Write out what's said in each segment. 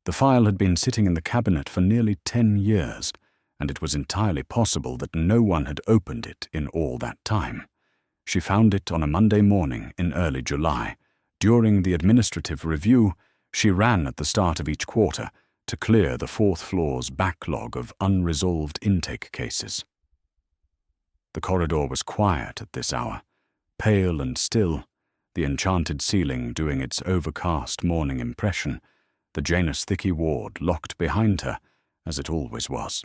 The file had been sitting in the cabinet for nearly 10 years, and it was entirely possible that no one had opened it in all that time. She found it on a Monday morning in early July. During the administrative review, she ran at the start of each quarter to clear the 4th floor's backlog of unresolved intake cases. The corridor was quiet at this hour, pale and still, the enchanted ceiling doing its overcast morning impression, the Janus Thicky ward locked behind her, as it always was.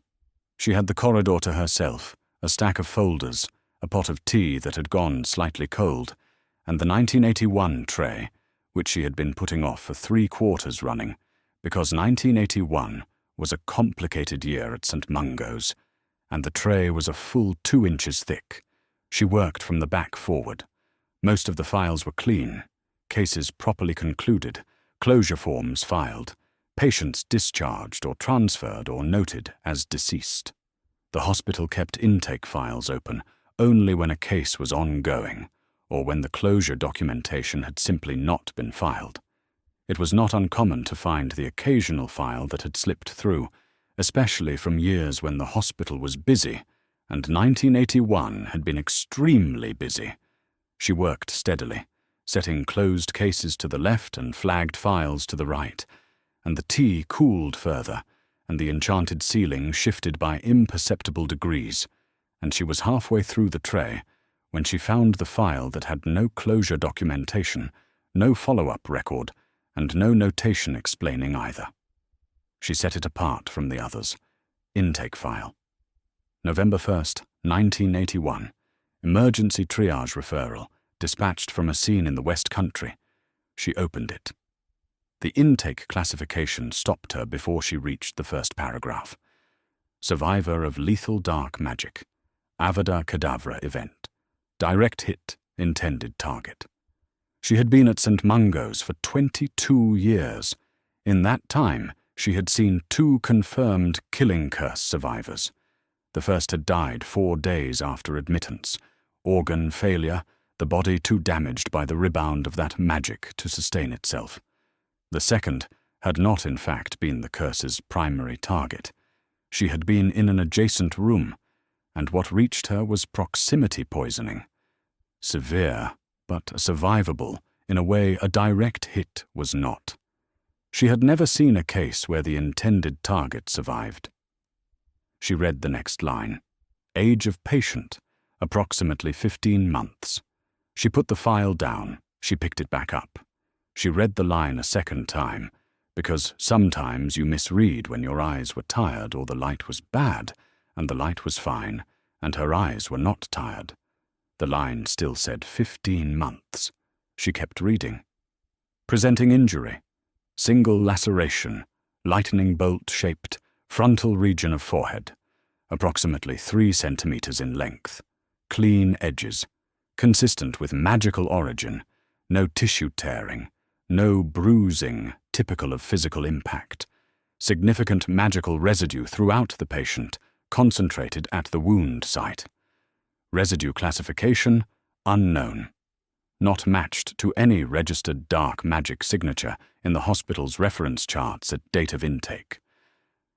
She had the corridor to herself, a stack of folders, a pot of tea that had gone slightly cold, and the 1981 tray, which she had been putting off for 3 quarters running, because 1981 was a complicated year at St. Mungo's, and the tray was a full 2 inches thick. She worked from the back forward. Most of the files were clean, cases properly concluded, closure forms filed, patients discharged or transferred or noted as deceased. The hospital kept intake files open only when a case was ongoing, or when the closure documentation had simply not been filed. It was not uncommon to find the occasional file that had slipped through, especially from years when the hospital was busy, and 1981 had been extremely busy. She worked steadily, setting closed cases to the left and flagged files to the right, and the tea cooled further, and the enchanted ceiling shifted by imperceptible degrees, and she was halfway through the tray when she found the file that had no closure documentation, no follow-up record, and no notation explaining either. She set it apart from the others. Intake file. November 1st, 1981. Emergency triage referral, dispatched from a scene in the West Country. She opened it. The intake classification stopped her before she reached the first paragraph. Survivor of lethal dark magic. Avada Kedavra event. Direct hit, intended target. She had been at St. Mungo's for 22 years. In that time, she had seen 2 confirmed killing curse survivors. The first had died 4 days after admittance. Organ failure, the body too damaged by the rebound of that magic to sustain itself. The second had not in fact been the curse's primary target. She had been in an adjacent room, and what reached her was proximity poisoning. Severe, but survivable, in a way a direct hit was not. She had never seen a case where the intended target survived. She read the next line. Age of patient, approximately 15 months. She put the file down. She picked it back up. She read the line a second time, because sometimes you misread when your eyes were tired or the light was bad, and the light was fine, and her eyes were not tired. The line still said 15 months. She kept reading. Presenting injury. Single laceration, lightning bolt-shaped, frontal region of forehead, approximately 3 centimeters in length. Clean edges, consistent with magical origin, no tissue tearing, no bruising typical of physical impact. Significant magical residue throughout the patient, concentrated at the wound site. Residue classification, unknown. Not matched to any registered dark magic signature in the hospital's reference charts at date of intake.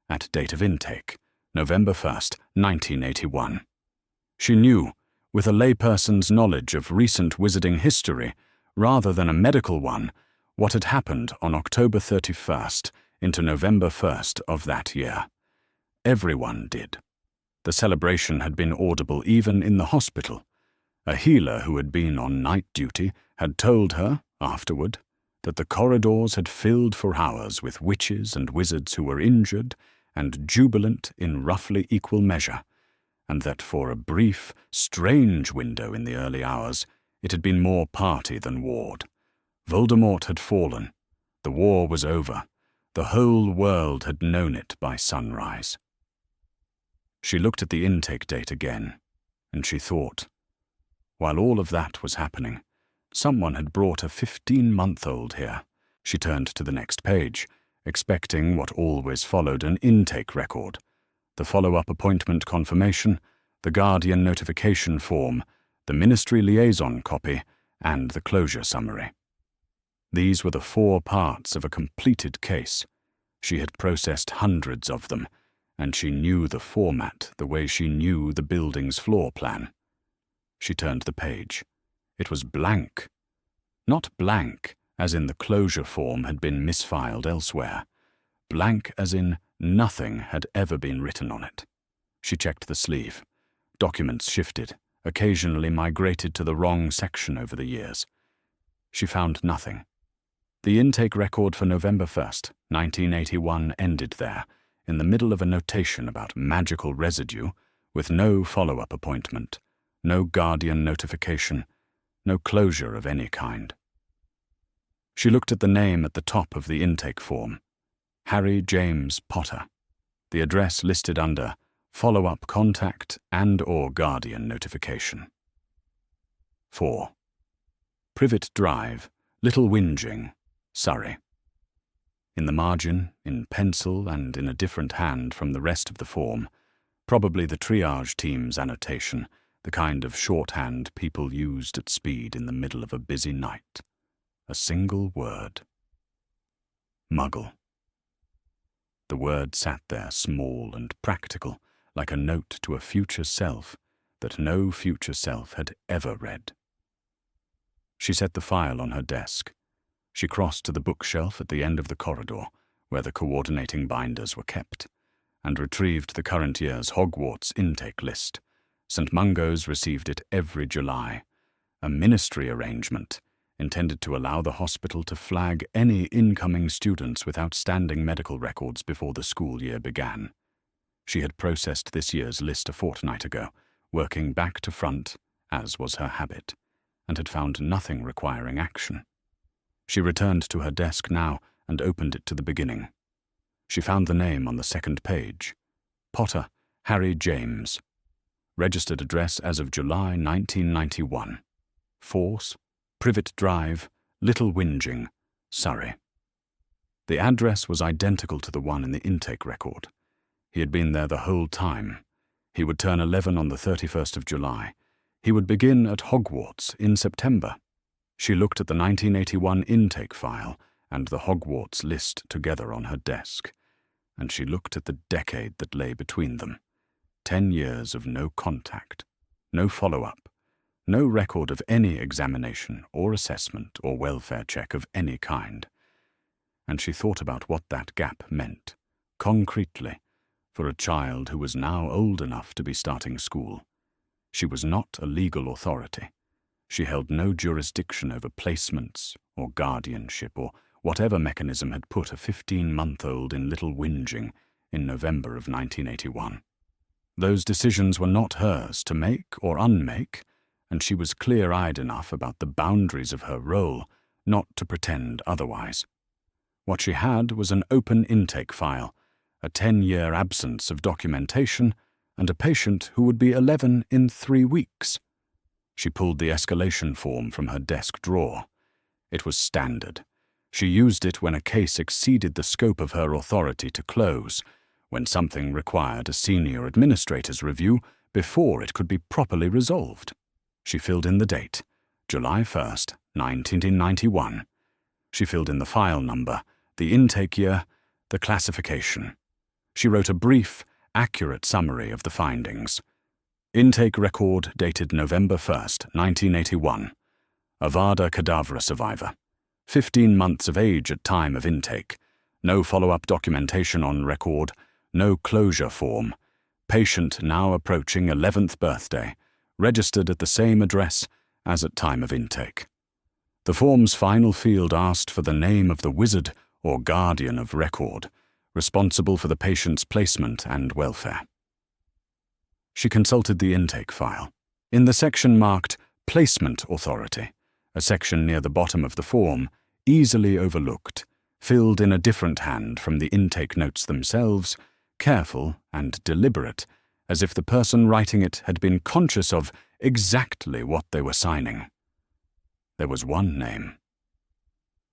At date of intake, November 1st, 1981. She knew, with a layperson's knowledge of recent wizarding history, rather than a medical one, what had happened on October 31st into November 1st of that year. Everyone did. The celebration had been audible even in the hospital. A healer who had been on night duty had told her, afterward, that the corridors had filled for hours with witches and wizards who were injured and jubilant in roughly equal measure, and that for a brief, strange window in the early hours, it had been more party than ward. Voldemort had fallen. The war was over. The whole world had known it by sunrise. She looked at the intake date again, and she thought, while all of that was happening, someone had brought a 15-month-old here. She turned to the next page, expecting what always followed an intake record, the follow-up appointment confirmation, the guardian notification form, the ministry liaison copy, and the closure summary. These were the 4 parts of a completed case. She had processed hundreds of them, and she knew the format the way she knew the building's floor plan. She turned the page. It was blank. Not blank, as in the closure form had been misfiled elsewhere. Blank as in nothing had ever been written on it. She checked the sleeve. Documents shifted, occasionally migrated to the wrong section over the years. She found nothing. The intake record for November 1st, 1981 ended there, in the middle of a notation about magical residue, with no follow-up appointment, no guardian notification, no closure of any kind. She looked at the name at the top of the intake form. Harry James Potter. The address listed under follow-up contact and/or guardian notification. 4. Privet Drive, Little Whinging, Surrey. In the margin, in pencil and in a different hand from the rest of the form, probably the triage team's annotation, the kind of shorthand people used at speed in the middle of a busy night. A single word. Muggle. The word sat there small and practical, like a note to a future self that no future self had ever read. She set the file on her desk. She crossed to the bookshelf at the end of the corridor, where the coordinating binders were kept, and retrieved the current year's Hogwarts intake list. St. Mungo's received it every July, a ministry arrangement intended to allow the hospital to flag any incoming students with outstanding medical records before the school year began. She had processed this year's list a fortnight ago, working back to front, as was her habit, and had found nothing requiring action. She returned to her desk now and opened it to the beginning. She found the name on the second page. Potter, Harry James. Registered address as of July 1991. Force, Privet Drive, Little Whinging, Surrey. The address was identical to the one in the intake record. He had been there the whole time. He would turn 11 on the 31st of July. He would begin at Hogwarts in September. She looked at the 1981 intake file and the Hogwarts list together on her desk, and she looked at the decade that lay between them. 10 years of no contact, no follow-up, no record of any examination or assessment or welfare check of any kind. And she thought about what that gap meant, concretely, for a child who was now old enough to be starting school. She was not a legal authority. She held no jurisdiction over placements or guardianship or whatever mechanism had put a 15-month-old in Little Whinging in November of 1981. Those decisions were not hers to make or unmake, and she was clear-eyed enough about the boundaries of her role not to pretend otherwise. What she had was an open intake file, a 10-year absence of documentation, and a patient who would be 11 in 3 weeks. She pulled the escalation form from her desk drawer. It was standard. She used it when a case exceeded the scope of her authority to close, when something required a senior administrator's review before it could be properly resolved. She filled in the date, July 1st, 1991. She filled in the file number, the intake year, the classification. She wrote a brief, accurate summary of the findings. Intake record dated November 1st, 1981. Avada Kedavra survivor. 15 months of age at time of intake. No follow-up documentation on record. No closure form. Patient now approaching 11th birthday. Registered at the same address as at time of intake. The form's final field asked for the name of the wizard or guardian of record, responsible for the patient's placement and welfare. She consulted the intake file. In the section marked Placement Authority, a section near the bottom of the form, easily overlooked, filled in a different hand from the intake notes themselves, careful and deliberate, as if the person writing it had been conscious of exactly what they were signing. There was one name.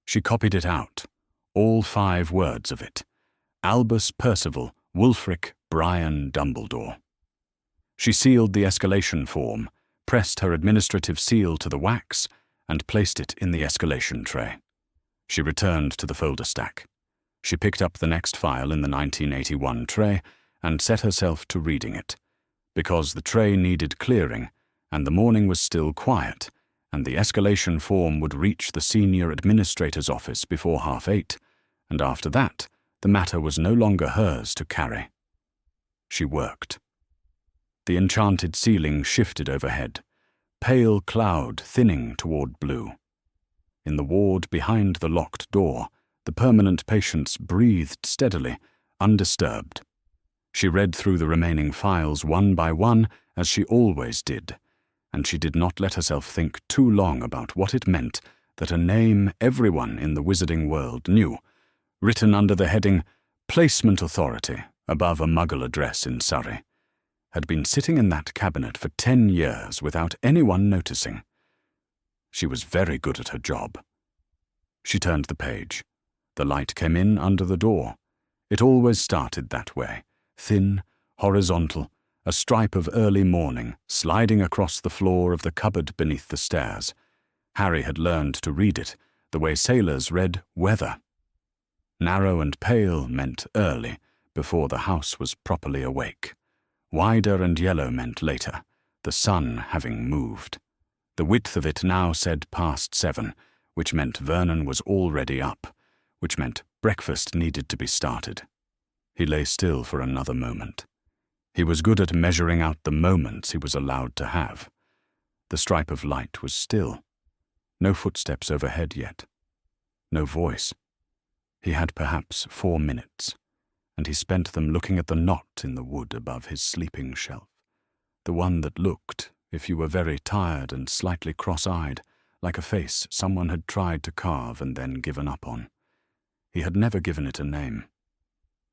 She copied it out, all 5 words of it. Albus Percival Wulfric Brian Dumbledore. She sealed the escalation form, pressed her administrative seal to the wax, and placed it in the escalation tray. She returned to the folder stack. She picked up the next file in the 1981 tray and set herself to reading it. Because the tray needed clearing, and the morning was still quiet, and the escalation form would reach the senior administrator's office before 8:30, and after that, the matter was no longer hers to carry. She worked. The enchanted ceiling shifted overhead, pale cloud thinning toward blue. In the ward behind the locked door, the permanent patients breathed steadily, undisturbed. She read through the remaining files one by one, as she always did, and she did not let herself think too long about what it meant that a name everyone in the wizarding world knew, written under the heading Placement Authority above a Muggle address in Surrey, had been sitting in that cabinet for 10 years without anyone noticing. She was very good at her job. She turned the page. The light came in under the door. It always started that way, thin, horizontal, a stripe of early morning sliding across the floor of the cupboard beneath the stairs. Harry had learned to read it the way sailors read weather. Narrow and pale meant early, before the house was properly awake. Wider and yellow meant later, the sun having moved. The width of it now said past 7, which meant Vernon was already up, which meant breakfast needed to be started. He lay still for another moment. He was good at measuring out the moments he was allowed to have. The stripe of light was still. No footsteps overhead yet. No voice. He had perhaps 4 minutes, and he spent them looking at the knot in the wood above his sleeping shelf, the one that looked, if you were very tired and slightly cross-eyed, like a face someone had tried to carve and then given up on. He had never given it a name.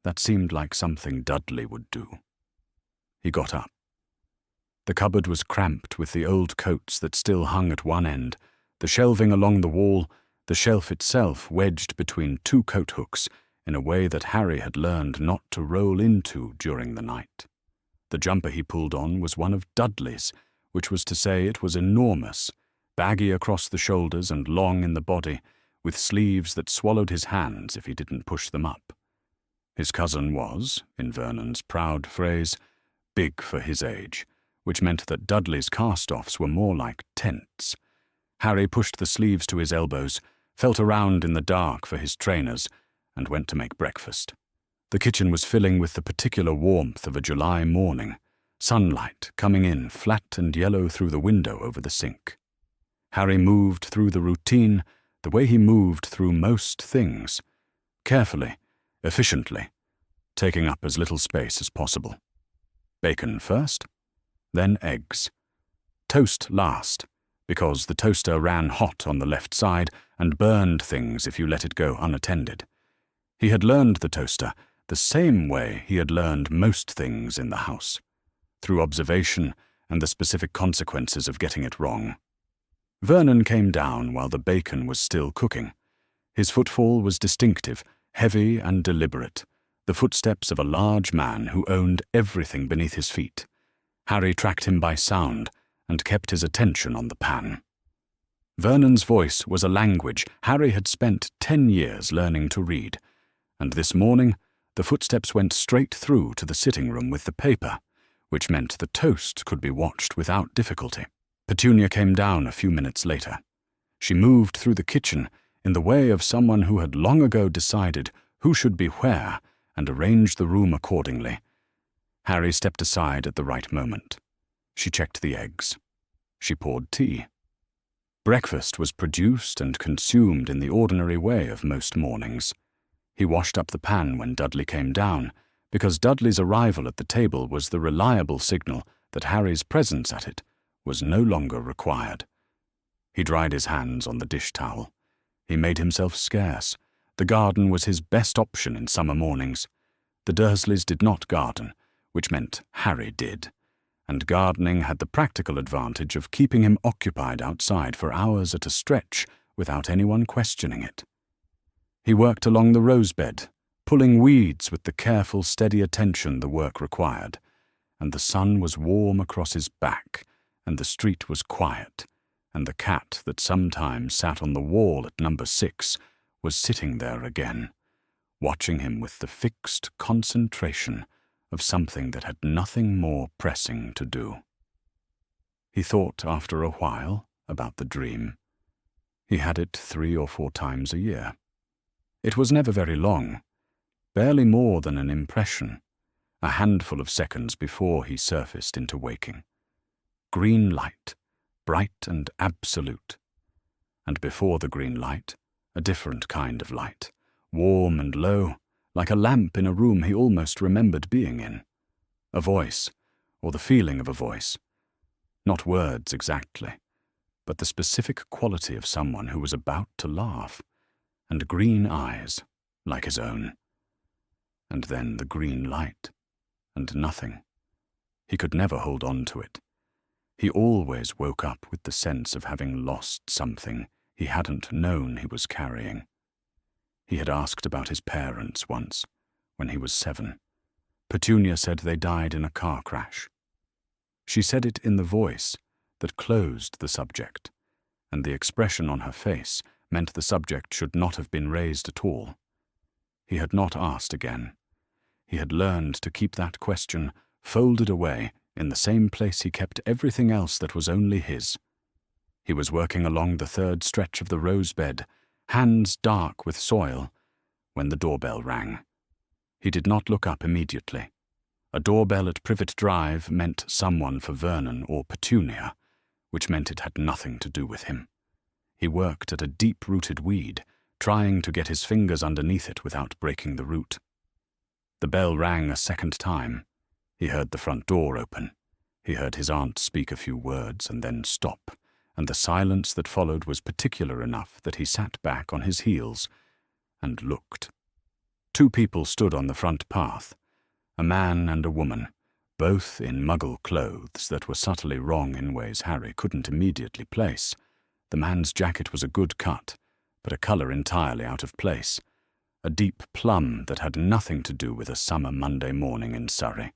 That seemed like something Dudley would do. He got up. The cupboard was cramped with the old coats that still hung at one end, the shelving along the wall, the shelf itself wedged between 2 coat hooks in a way that Harry had learned not to roll into during the night. The jumper he pulled on was one of Dudley's, which was to say it was enormous, baggy across the shoulders and long in the body, with sleeves that swallowed his hands if he didn't push them up. His cousin was, in Vernon's proud phrase, big for his age, which meant that Dudley's cast-offs were more like tents. Harry pushed the sleeves to his elbows, felt around in the dark for his trainers, and went to make breakfast. The kitchen was filling with the particular warmth of a July morning, sunlight coming in flat and yellow through the window over the sink. Harry moved through the routine the way he moved through most things, carefully, efficiently, taking up as little space as possible. Bacon first, then eggs. Toast last, because the toaster ran hot on the left side and burned things if you let it go unattended. He had learned the toaster the same way he had learned most things in the house, through observation and the specific consequences of getting it wrong. Vernon came down while the bacon was still cooking. His footfall was distinctive, heavy and deliberate, the footsteps of a large man who owned everything beneath his feet. Harry tracked him by sound and kept his attention on the pan. Vernon's voice was a language Harry had spent 10 years learning to read, and this morning the footsteps went straight through to the sitting room with the paper, which meant the toast could be watched without difficulty. Petunia came down a few minutes later. She moved through the kitchen in the way of someone who had long ago decided who should be where and arranged the room accordingly. Harry stepped aside at the right moment. She checked the eggs. She poured tea. Breakfast was produced and consumed in the ordinary way of most mornings. He washed up the pan when Dudley came down, because Dudley's arrival at the table was the reliable signal that Harry's presence at it was no longer required. He dried his hands on the dish towel. He made himself scarce. The garden was his best option in summer mornings. The Dursleys did not garden, which meant Harry did, and gardening had the practical advantage of keeping him occupied outside for hours at a stretch without anyone questioning it. He worked along the rose bed, pulling weeds with the careful, steady attention the work required, and the sun was warm across his back, and the street was quiet, and the cat that sometimes sat on the wall at number 6 was sitting there again, watching him with the fixed concentration of something that had nothing more pressing to do. He thought after a while about the dream. He had it 3 or 4 times a year. It was never very long, barely more than an impression, a handful of seconds before he surfaced into waking. Green light, bright and absolute. And before the green light, a different kind of light, warm and low, like a lamp in a room he almost remembered being in. A voice, or the feeling of a voice. Not words exactly, but the specific quality of someone who was about to laugh, and green eyes, like his own. And then the green light, and nothing. He could never hold on to it. He always woke up with the sense of having lost something he hadn't known he was carrying. He had asked about his parents once, when he was 7. Petunia said they died in a car crash. She said it in the voice that closed the subject, and the expression on her face meant the subject should not have been raised at all. He had not asked again. He had learned to keep that question folded away in the same place he kept everything else that was only his. He was working along the 3rd stretch of the rose bed, hands dark with soil, when the doorbell rang. He did not look up immediately. A doorbell at Privet Drive meant someone for Vernon or Petunia, which meant it had nothing to do with him. He worked at a deep-rooted weed, trying to get his fingers underneath it without breaking the root. The bell rang a 2nd time. He heard the front door open. He heard his aunt speak a few words and then stop, and the silence that followed was particular enough that he sat back on his heels and looked. 2 people stood on the front path, a man and a woman, both in muggle clothes that were subtly wrong in ways Harry couldn't immediately place. The man's jacket was a good cut, but a colour entirely out of place, a deep plum that had nothing to do with a summer Monday morning in Surrey,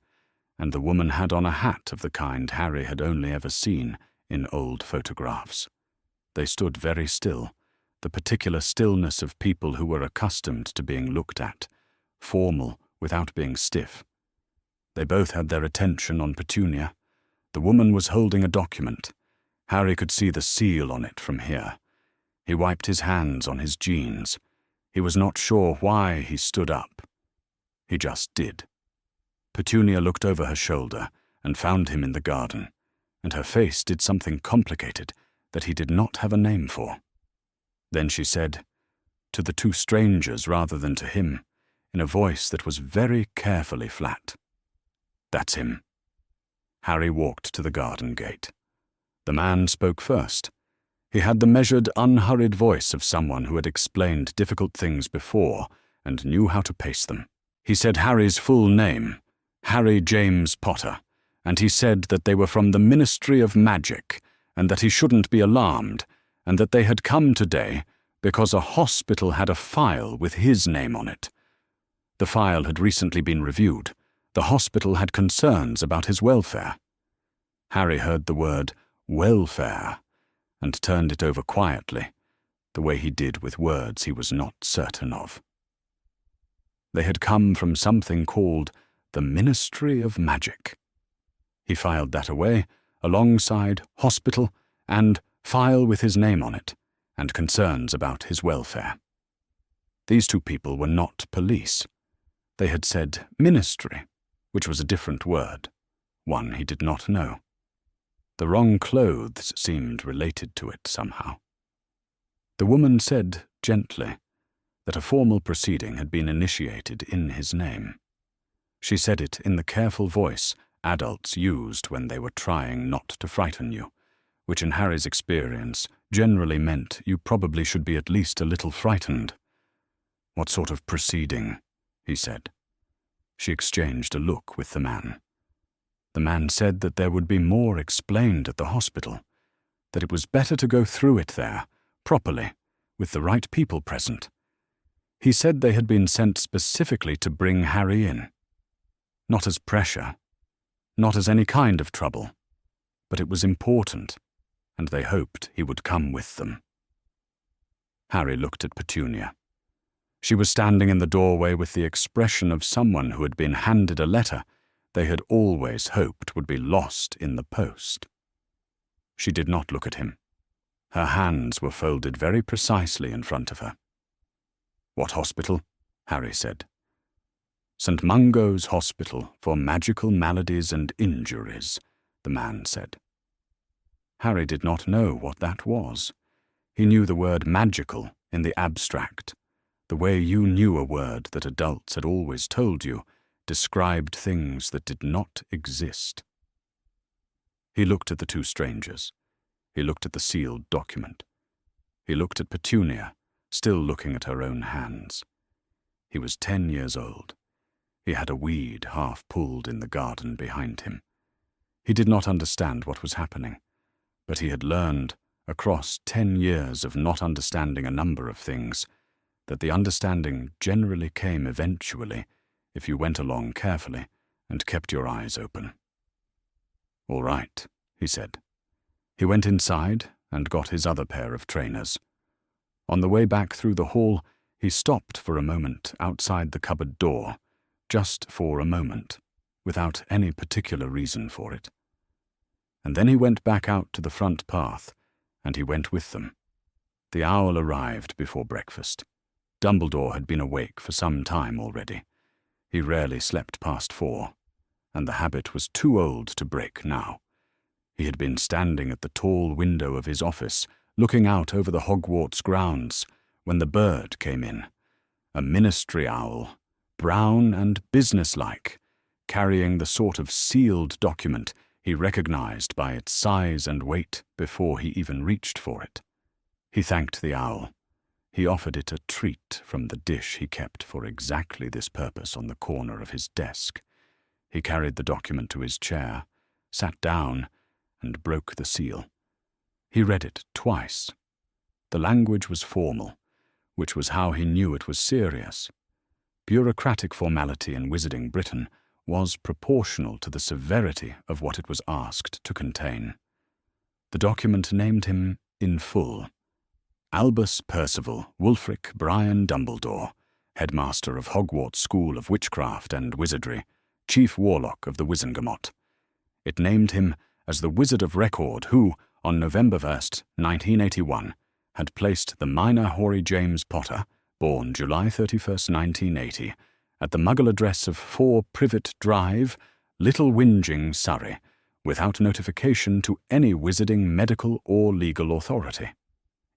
and the woman had on a hat of the kind Harry had only ever seen in old photographs. They stood very still, the particular stillness of people who were accustomed to being looked at, formal without being stiff. They both had their attention on Petunia. The woman was holding a document. Harry could see the seal on it from here. He wiped his hands on his jeans. He was not sure why he stood up. He just did. Petunia looked over her shoulder and found him in the garden, and her face did something complicated that he did not have a name for. Then she said, to the 2 strangers rather than to him, in a voice that was very carefully flat, "That's him." Harry walked to the garden gate. The man spoke first. He had the measured, unhurried voice of someone who had explained difficult things before and knew how to pace them. He said Harry's full name, Harry James Potter, and he said that they were from the Ministry of Magic, and that he shouldn't be alarmed, and that they had come today because a hospital had a file with his name on it. The file had recently been reviewed. The hospital had concerns about his welfare. Harry heard the word welfare and turned it over quietly, the way he did with words he was not certain of. They had come from something called the Ministry of Magic. He filed that away, alongside hospital and file with his name on it, and concerns about his welfare. These 2 people were not police. They had said ministry, which was a different word, one he did not know. The wrong clothes seemed related to it somehow. The woman said, gently, that a formal proceeding had been initiated in his name. She said it in the careful voice adults used when they were trying not to frighten you, which in Harry's experience generally meant you probably should be at least a little frightened. "What sort of proceeding?" he said. She exchanged a look with the man. The man said that there would be more explained at the hospital, that it was better to go through it there, properly, with the right people present. He said they had been sent specifically to bring Harry in. Not as pressure, not as any kind of trouble, but it was important, and they hoped he would come with them. Harry looked at Petunia. She was standing in the doorway with the expression of someone who had been handed a letter they had always hoped would be lost in the post. She did not look at him. Her hands were folded very precisely in front of her. "What hospital?" Harry said. "St. Mungo's Hospital for Magical Maladies and Injuries," the man said. Harry did not know what that was. He knew the word magical in the abstract, the way you knew a word that adults had always told you described things that did not exist. He looked at the two strangers. He looked at the sealed document. He looked at Petunia, still looking at her own hands. He was 10 years old. He had a weed half pulled in the garden behind him. He did not understand what was happening, but he had learned, across 10 years of not understanding a number of things, that the understanding generally came eventually if you went along carefully and kept your eyes open. "All right," he said. He went inside and got his other pair of trainers. On the way back through the hall, he stopped for a moment outside the cupboard door, just for a moment, without any particular reason for it. And then he went back out to the front path, and he went with them. The owl arrived before breakfast. Dumbledore had been awake for some time already. He rarely slept past 4, and the habit was too old to break now. He had been standing at the tall window of his office, looking out over the Hogwarts grounds, when the bird came in, a ministry owl, brown and businesslike, carrying the sort of sealed document he recognized by its size and weight before he even reached for it. He thanked the owl. He offered it a treat from the dish he kept for exactly this purpose on the corner of his desk. He carried the document to his chair, sat down, and broke the seal. He read it twice. The language was formal, which was how he knew it was serious. Bureaucratic formality in Wizarding Britain was proportional to the severity of what it was asked to contain. The document named him in full: Albus Percival Wulfric Brian Dumbledore, headmaster of Hogwarts School of Witchcraft and Wizardry, chief warlock of the Wizengamot. It named him as the Wizard of Record who, on November 1st, 1981, had placed the minor Hoary James Potter, born July 31st, 1980, at the Muggle address of 4 Privet Drive, Little Whinging, Surrey, without notification to any wizarding medical or legal authority.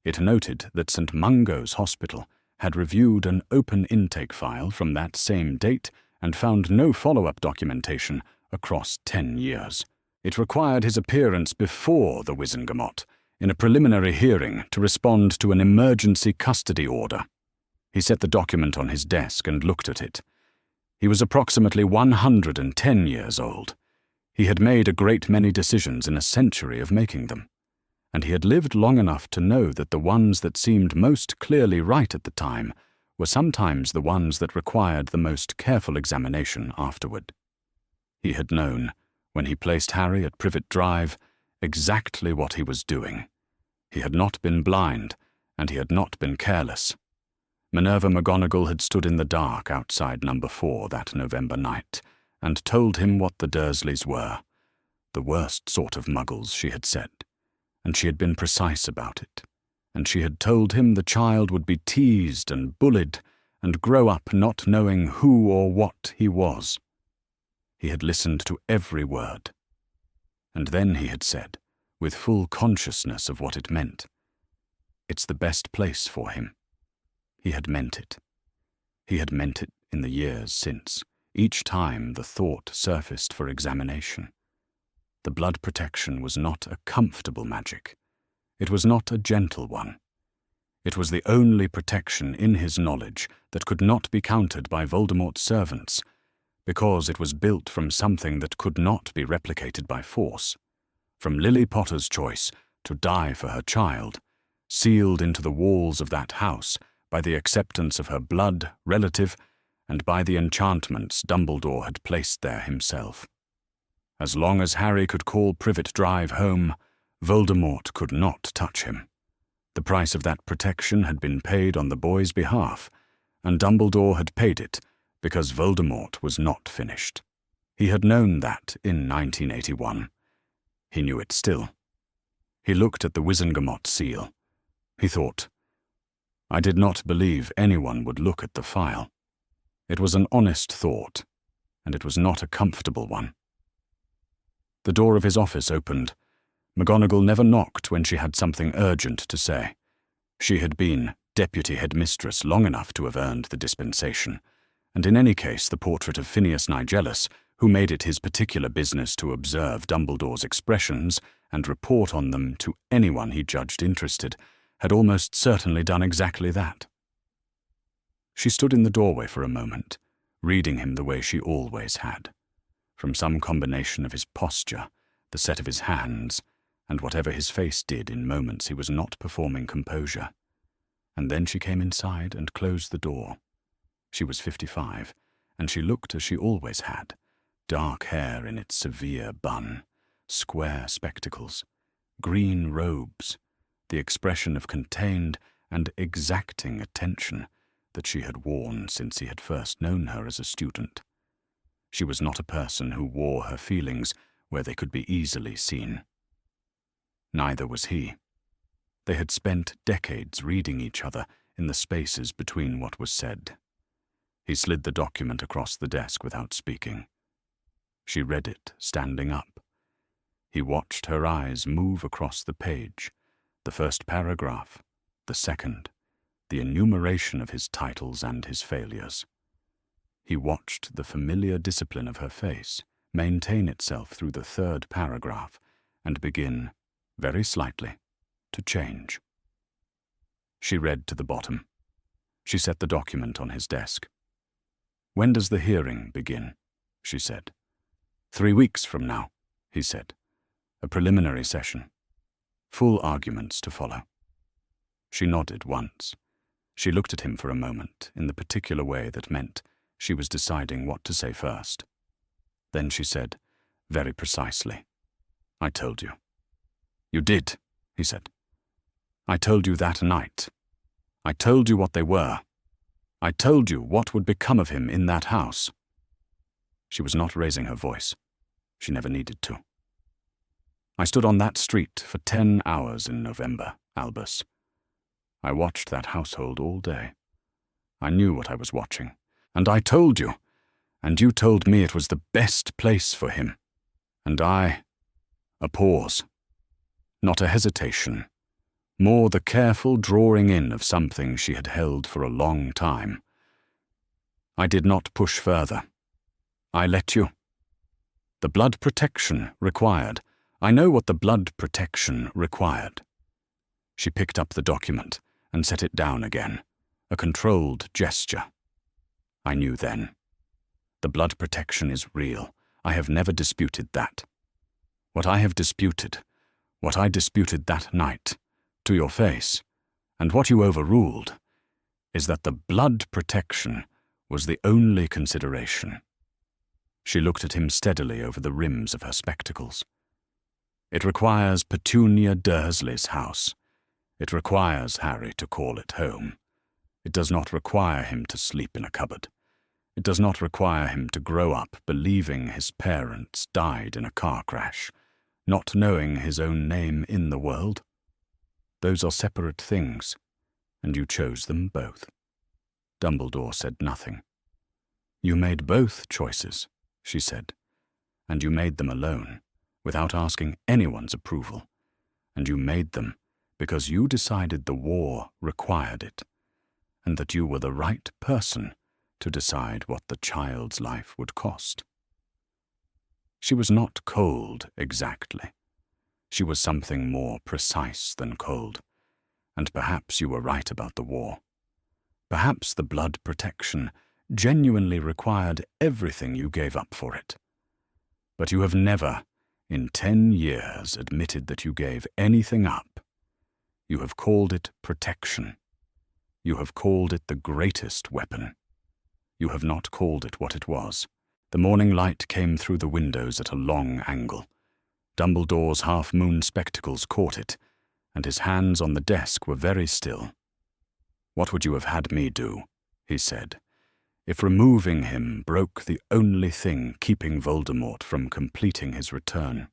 It noted that St. Mungo's Hospital had reviewed an open intake file from that same date and found no follow-up documentation across 10 years. It required his appearance before the Wizengamot in a preliminary hearing to respond to an emergency custody order. He set the document on his desk and looked at it. He was approximately 110 years old. He had made a great many decisions in a century of making them, and he had lived long enough to know that the ones that seemed most clearly right at the time were sometimes the ones that required the most careful examination afterward. He had known, when he placed Harry at Privet Drive, exactly what he was doing. He had not been blind, and he had not been careless. Minerva McGonagall had stood in the dark outside number 4 that November night, and told him what the Dursleys were. The worst sort of muggles, she had said, and she had been precise about it, and she had told him the child would be teased and bullied, and grow up not knowing who or what he was. He had listened to every word. And then he had said, with full consciousness of what it meant, "It's the best place for him." He had meant it. He had meant it in the years since, each time the thought surfaced for examination. The blood protection was not a comfortable magic. It was not a gentle one. It was the only protection in his knowledge that could not be countered by Voldemort's servants, because it was built from something that could not be replicated by force. From Lily Potter's choice to die for her child, sealed into the walls of that house by the acceptance of her blood relative and by the enchantments Dumbledore had placed there himself. As long as Harry could call Privet Drive home, Voldemort could not touch him. The price of that protection had been paid on the boy's behalf, and Dumbledore had paid it because Voldemort was not finished. He had known that in 1981. He knew it still. He looked at the Wizengamot seal. He thought, I did not believe anyone would look at the file. It was an honest thought, and it was not a comfortable one. The door of his office opened. McGonagall never knocked when she had something urgent to say. She had been deputy headmistress long enough to have earned the dispensation, and in any case the portrait of Phineas Nigellus, who made it his particular business to observe Dumbledore's expressions and report on them to anyone he judged interested, had almost certainly done exactly that. She stood in the doorway for a moment, reading him the way she always had, from some combination of his posture, the set of his hands, and whatever his face did in moments he was not performing composure. And then she came inside and closed the door. She was 55, and she looked as she always had, dark hair in its severe bun, square spectacles, green robes, the expression of contained and exacting attention that she had worn since he had first known her as a student. She was not a person who wore her feelings where they could be easily seen. Neither was he. They had spent decades reading each other in the spaces between what was said. He slid the document across the desk without speaking. She read it, standing up. He watched her eyes move across the page, the first paragraph, the second, the enumeration of his titles and his failures. He watched the familiar discipline of her face maintain itself through the third paragraph and begin, very slightly, to change. She read to the bottom. She set the document on his desk. "When does the hearing begin?" she said. 3 weeks from now, he said. A preliminary session. Full arguments to follow. She nodded once. She looked at him for a moment in the particular way that meant she was deciding what to say first. Then she said, very precisely, "I told you." "You did," he said. "I told you that night. I told you what they were. I told you what would become of him in that house." She was not raising her voice. She never needed to. "I stood on that street for 10 hours in November, Albus. I watched that household all day. I knew what I was watching. And I told you, and you told me it was the best place for him. And I..." A pause. Not a hesitation. More the careful drawing in of something she had held for a long time. "I did not push further. I let you. The blood protection required. I know what the blood protection required." She picked up the document and set it down again, a controlled gesture. "I knew then. The blood protection is real. I have never disputed that. What I disputed that night, to your face, and what you overruled, is that the blood protection was the only consideration." She looked at him steadily over the rims of her spectacles. "It requires Petunia Dursley's house. It requires Harry to call it home. It does not require him to sleep in a cupboard. It does not require him to grow up believing his parents died in a car crash, not knowing his own name in the world. Those are separate things, and you chose them both." Dumbledore said nothing. "You made both choices," she said, "and you made them alone, without asking anyone's approval, and you made them because you decided the war required it, and that you were the right person to decide what the child's life would cost." She was not cold exactly. She was something more precise than cold, and perhaps you were right about the war. Perhaps the blood protection genuinely required everything you gave up for it. But you have never, in 10 years, admitted that you gave anything up. You have called it protection. You have called it the greatest weapon. You have not called it what it was. The morning light came through the windows at a long angle. Dumbledore's half-moon spectacles caught it, and his hands on the desk were very still. "What would you have had me do?" he said, "if removing him broke the only thing keeping Voldemort from completing his return."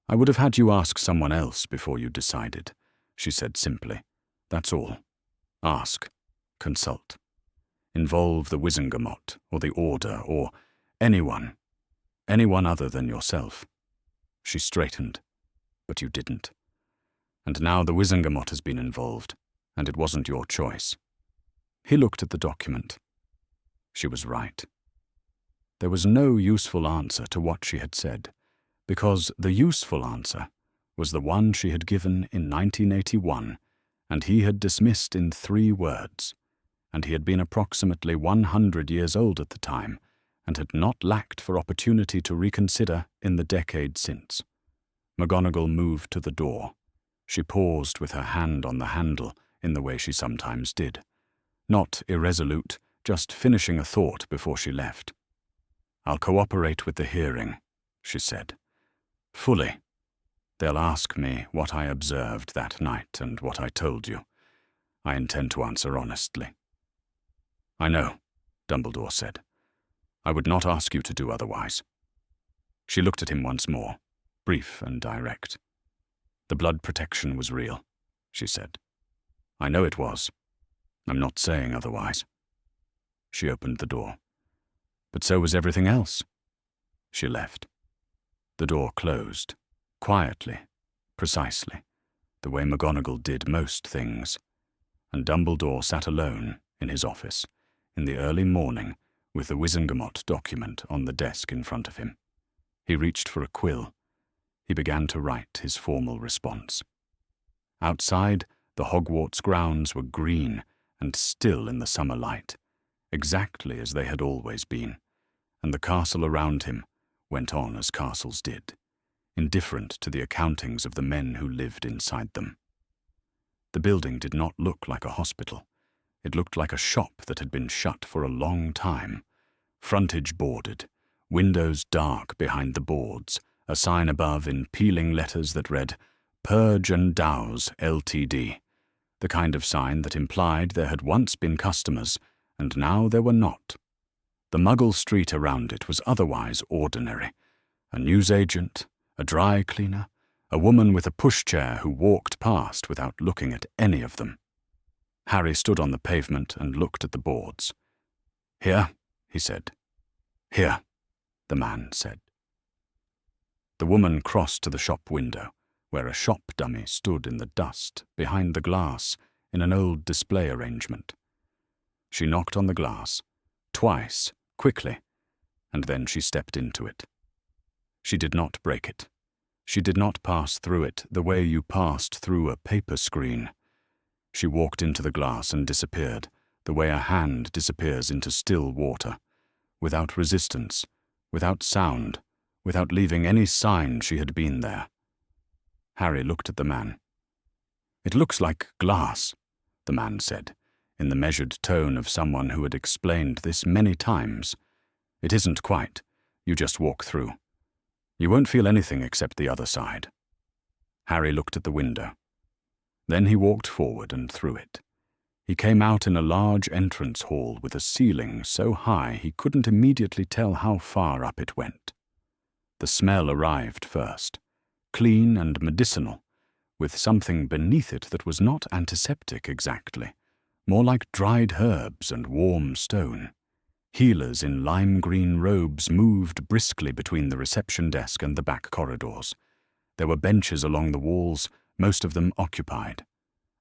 "I would have had you ask someone else before you decided," she said simply. "That's all. Ask. Consult. Involve the Wizengamot, or the Order, or anyone other than yourself." She straightened. "But you didn't. And now the Wizengamot has been involved, and it wasn't your choice." He looked at the document. She was right. There was no useful answer to what she had said, because the useful answer was the one she had given in 1981, and he had dismissed in 3 words, and he had been approximately 100 years old at the time, and had not lacked for opportunity to reconsider in the decade since. McGonagall moved to the door. She paused with her hand on the handle in the way she sometimes did. Not irresolute, just finishing a thought before she left. "I'll cooperate with the hearing," she said. "Fully. They'll ask me what I observed that night and what I told you. I intend to answer honestly." "I know," Dumbledore said. "I would not ask you to do otherwise." She looked at him once more, brief and direct. "The blood protection was real," she said. "I know it was. I'm not saying otherwise." She opened the door. "But so was everything else." She left. The door closed, quietly, precisely, the way McGonagall did most things, and Dumbledore sat alone in his office in the early morning with the Wizengamot document on the desk in front of him. He reached for a quill. He began to write his formal response. Outside, the Hogwarts grounds were green and still in the summer light, exactly as they had always been, and the castle around him went on as castles did, indifferent to the accountings of the men who lived inside them. The building did not look like a hospital. It looked like a shop that had been shut for a long time, frontage boarded, windows dark behind the boards, a sign above in peeling letters that read, "Purge and Douse, Ltd., the kind of sign that implied there had once been customers, and now there were not. The Muggle street around it was otherwise ordinary. A newsagent, a dry cleaner, a woman with a pushchair who walked past without looking at any of them. Harry stood on the pavement and looked at the boards. "Here," he said. "Here," the man said. The woman crossed to the shop window, where a shop dummy stood in the dust behind the glass in an old display arrangement. She knocked on the glass, twice, quickly, and then she stepped into it. She did not break it. She did not pass through it the way you passed through a paper screen. She walked into the glass and disappeared, the way a hand disappears into still water, without resistance, without sound, without leaving any sign she had been there. Harry looked at the man. "It looks like glass," the man said, in the measured tone of someone who had explained this many times. "It isn't quite. You just walk through. You won't feel anything except the other side." Harry looked at the window. Then he walked forward and through it. He came out in a large entrance hall with a ceiling so high he couldn't immediately tell how far up it went. The smell arrived first, clean and medicinal, with something beneath it that was not antiseptic exactly, more like dried herbs and warm stone. Healers in lime-green robes moved briskly between the reception desk and the back corridors. There were benches along the walls, most of them occupied.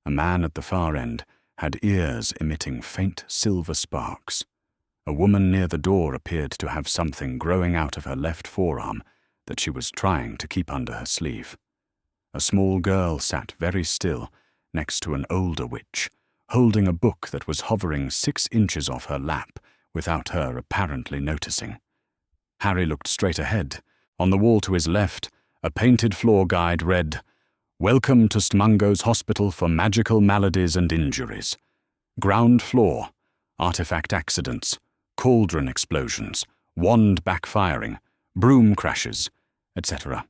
A man at the far end had ears emitting faint silver sparks. A woman near the door appeared to have something growing out of her left forearm that she was trying to keep under her sleeve. A small girl sat very still next to an older witch, holding a book that was hovering 6 inches off her lap without her apparently noticing. Harry looked straight ahead. On the wall to his left, a painted floor guide read, "Welcome to Mungo's Hospital for Magical Maladies and Injuries. Ground floor, artifact accidents, cauldron explosions, wand backfiring, broom crashes, etc.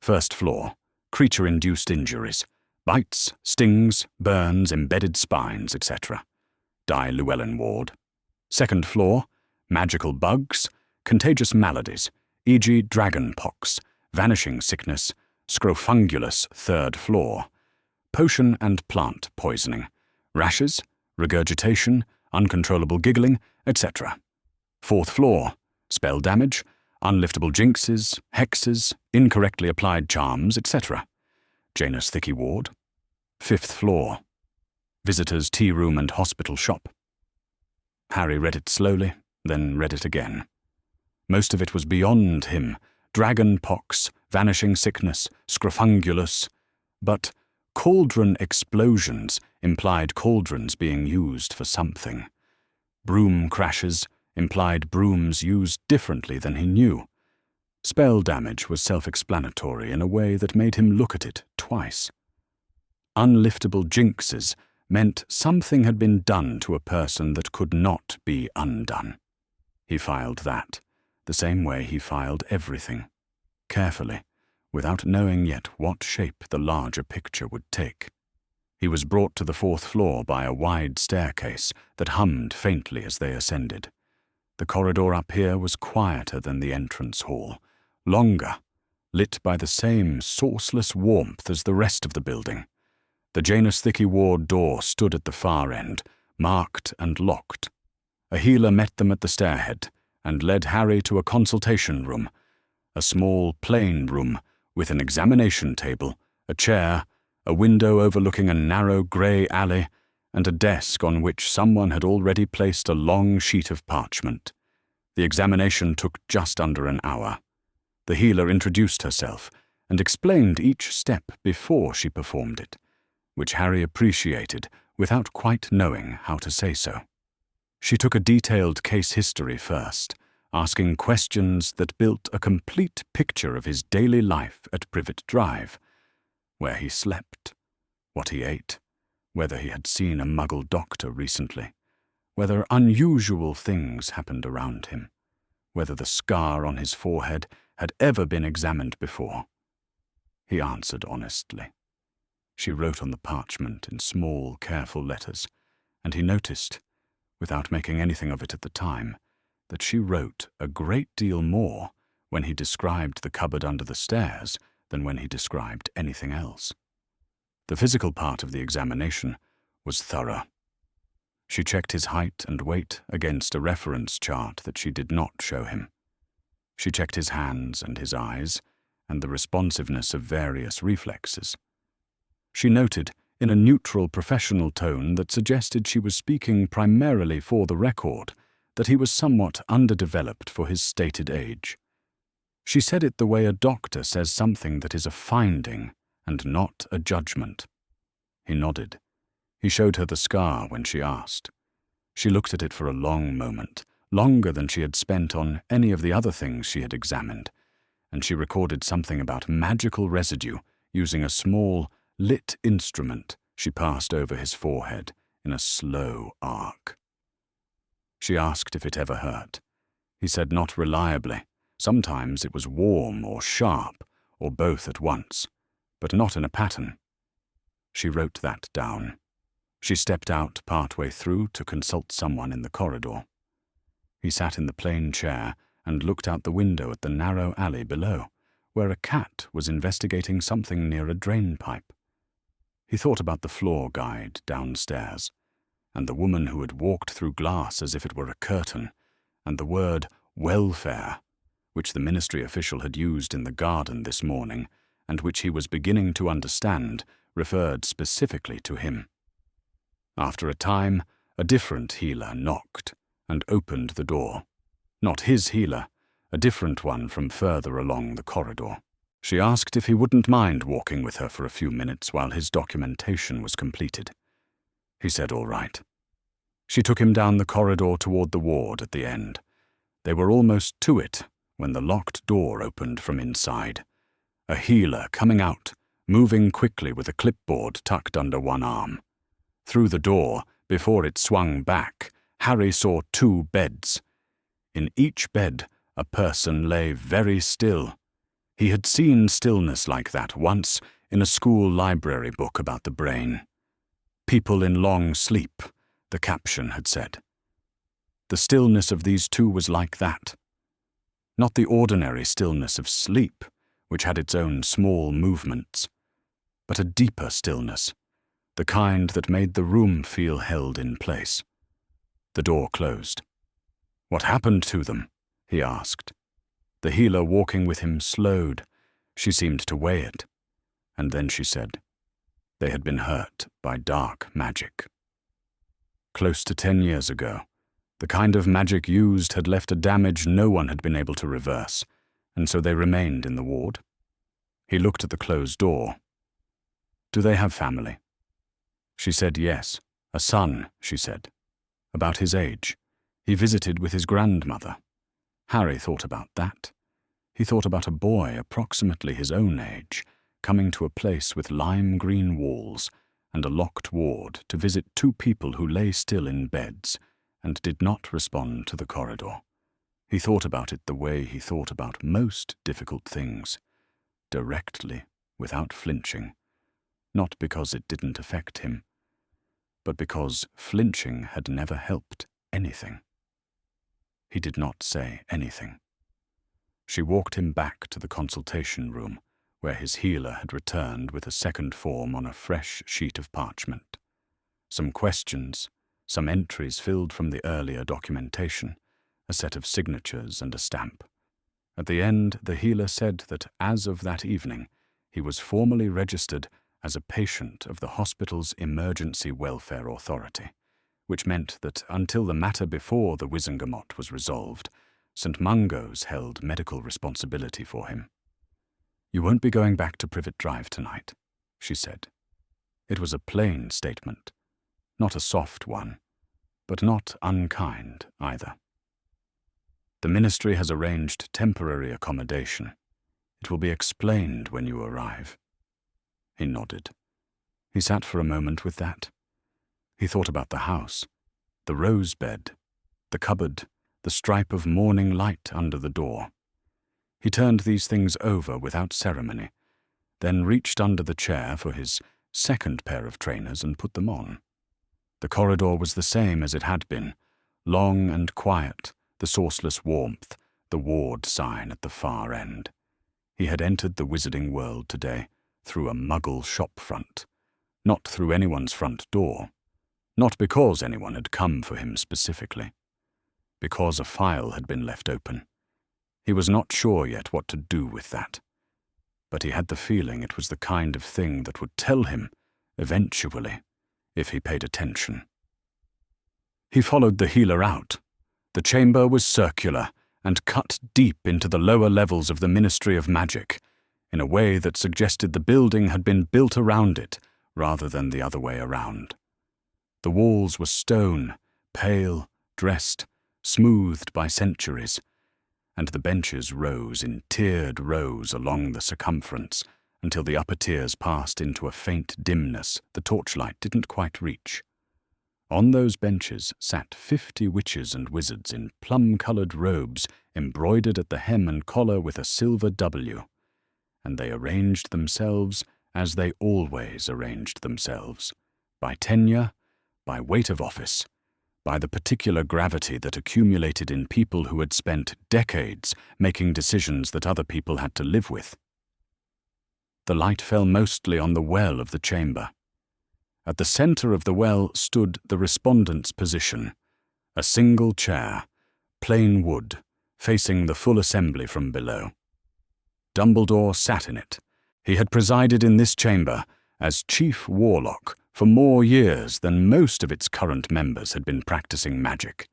First floor, creature-induced injuries, bites, stings, burns, embedded spines, etc. Die Llewellyn ward, Second floor, magical bugs, contagious maladies, e.g. dragon pox, vanishing sickness, scrofungulus. Third floor, potion and plant poisoning, rashes, regurgitation, uncontrollable giggling, etc. Fourth floor, spell damage, unliftable jinxes, hexes, incorrectly applied charms, etc. Janus Thicky ward. Fifth floor, visitors' tea room and hospital shop. Harry read it slowly, then read it again. Most of it was beyond him. Dragon pox, vanishing sickness, scrofungulus. But cauldron explosions implied cauldrons being used for something. Broom crashes implied brooms used differently than he knew. Spell damage was self-explanatory in a way that made him look at it twice. Unliftable jinxes meant something had been done to a person that could not be undone. He filed that, the same way he filed everything, carefully, without knowing yet what shape the larger picture would take. He was brought to the fourth floor by a wide staircase that hummed faintly as they ascended. The corridor up here was quieter than the entrance hall, longer, lit by the same sourceless warmth as the rest of the building. The Janus Thicky ward door stood at the far end, marked and locked. A healer met them at the stairhead and led Harry to a consultation room, a small, plain room with an examination table, a chair, a window overlooking a narrow grey alley, and a desk on which someone had already placed a long sheet of parchment. The examination took just under an hour. The healer introduced herself and explained each step before she performed it, which Harry appreciated without quite knowing how to say so. She took a detailed case history first, asking questions that built a complete picture of his daily life at Privet Drive, where he slept, what he ate, whether he had seen a Muggle doctor recently, whether unusual things happened around him, whether the scar on his forehead had ever been examined before. He answered honestly. She wrote on the parchment in small, careful letters, and he noticed, without making anything of it at the time, that she wrote a great deal more when he described the cupboard under the stairs than when he described anything else. The physical part of the examination was thorough. She checked his height and weight against a reference chart that she did not show him. She checked his hands and his eyes, and the responsiveness of various reflexes. She noted, in a neutral professional tone that suggested she was speaking primarily for the record, that he was somewhat underdeveloped for his stated age. She said it the way a doctor says something that is a finding and not a judgment. He nodded. He showed her the scar when she asked. She looked at it for a long moment, longer than she had spent on any of the other things she had examined, and she recorded something about magical residue using a small, lit instrument she passed over his forehead in a slow arc. She asked if it ever hurt. He said not reliably. Sometimes it was warm or sharp, or both at once, but not in a pattern. She wrote that down. She stepped out partway through to consult someone in the corridor. He sat in the plain chair and looked out the window at the narrow alley below, where a cat was investigating something near a drain pipe. He thought about the floor guide downstairs, and the woman who had walked through glass as if it were a curtain, and the word welfare, which the ministry official had used in the garden this morning, and which he was beginning to understand, referred specifically to him. After a time, a different healer knocked and opened the door. Not his healer, a different one from further along the corridor. She asked if he wouldn't mind walking with her for a few minutes while his documentation was completed. He said all right. She took him down the corridor toward the ward at the end. They were almost to it when the locked door opened from inside. A healer coming out, moving quickly with a clipboard tucked under one arm. Through the door, before it swung back, Harry saw 2 beds. In each bed, a person lay very still. He had seen stillness like that once in a school library book about the brain. People in long sleep, the caption had said. The stillness of these two was like that. Not the ordinary stillness of sleep, which had its own small movements, but a deeper stillness, the kind that made the room feel held in place. The door closed. "What happened to them?" he asked. The healer walking with him slowed. She seemed to weigh it. And then she said, "They had been hurt by dark magic." Close to 10 years ago, the kind of magic used had left a damage no one had been able to reverse, and so they remained in the ward. He looked at the closed door. "Do they have family?" She said yes. "A son," she said. "About his age. He visited with his grandmother." Harry thought about that. He thought about a boy approximately his own age, coming to a place with lime-green walls and a locked ward to visit two people who lay still in beds and did not respond to the corridor. He thought about it the way he thought about most difficult things, directly, without flinching, not because it didn't affect him, but because flinching had never helped anything. He did not say anything. She walked him back to the consultation room, where his healer had returned with a second form on a fresh sheet of parchment. Some questions, some entries filled from the earlier documentation, a set of signatures and a stamp. At the end, the healer said that as of that evening, he was formally registered as a patient of the hospital's Emergency Welfare Authority, which meant that until the matter before the Wizengamot was resolved, St. Mungo's held medical responsibility for him. "You won't be going back to Privet Drive tonight," she said. It was a plain statement, not a soft one, but not unkind either. "The ministry has arranged temporary accommodation. It will be explained when you arrive." He nodded. He sat for a moment with that. He thought about the house, the rose bed, the cupboard, the stripe of morning light under the door. He turned these things over without ceremony, then reached under the chair for his second pair of trainers and put them on. The corridor was the same as it had been, long and quiet, the sourceless warmth, the ward sign at the far end. He had entered the wizarding world today through a muggle shop front, not through anyone's front door, not because anyone had come for him specifically, because a file had been left open. He was not sure yet what to do with that, but he had the feeling it was the kind of thing that would tell him, eventually, if he paid attention. He followed the healer out. The chamber was circular and cut deep into the lower levels of the Ministry of Magic, in a way that suggested the building had been built around it rather than the other way around. The walls were stone, pale, dressed, smoothed by centuries, and the benches rose in tiered rows along the circumference until the upper tiers passed into a faint dimness the torchlight didn't quite reach. On those benches sat 50 witches and wizards in plum-coloured robes embroidered at the hem and collar with a silver W, and they arranged themselves as they always arranged themselves, by tenure, by weight of office, by the particular gravity that accumulated in people who had spent decades making decisions that other people had to live with. The light fell mostly on the well of the chamber. At the centre of the well stood the Respondent's position, a single chair, plain wood, facing the full assembly from below. Dumbledore sat in it. He had presided in this chamber as Chief Warlock for more years than most of its current members had been practicing magic.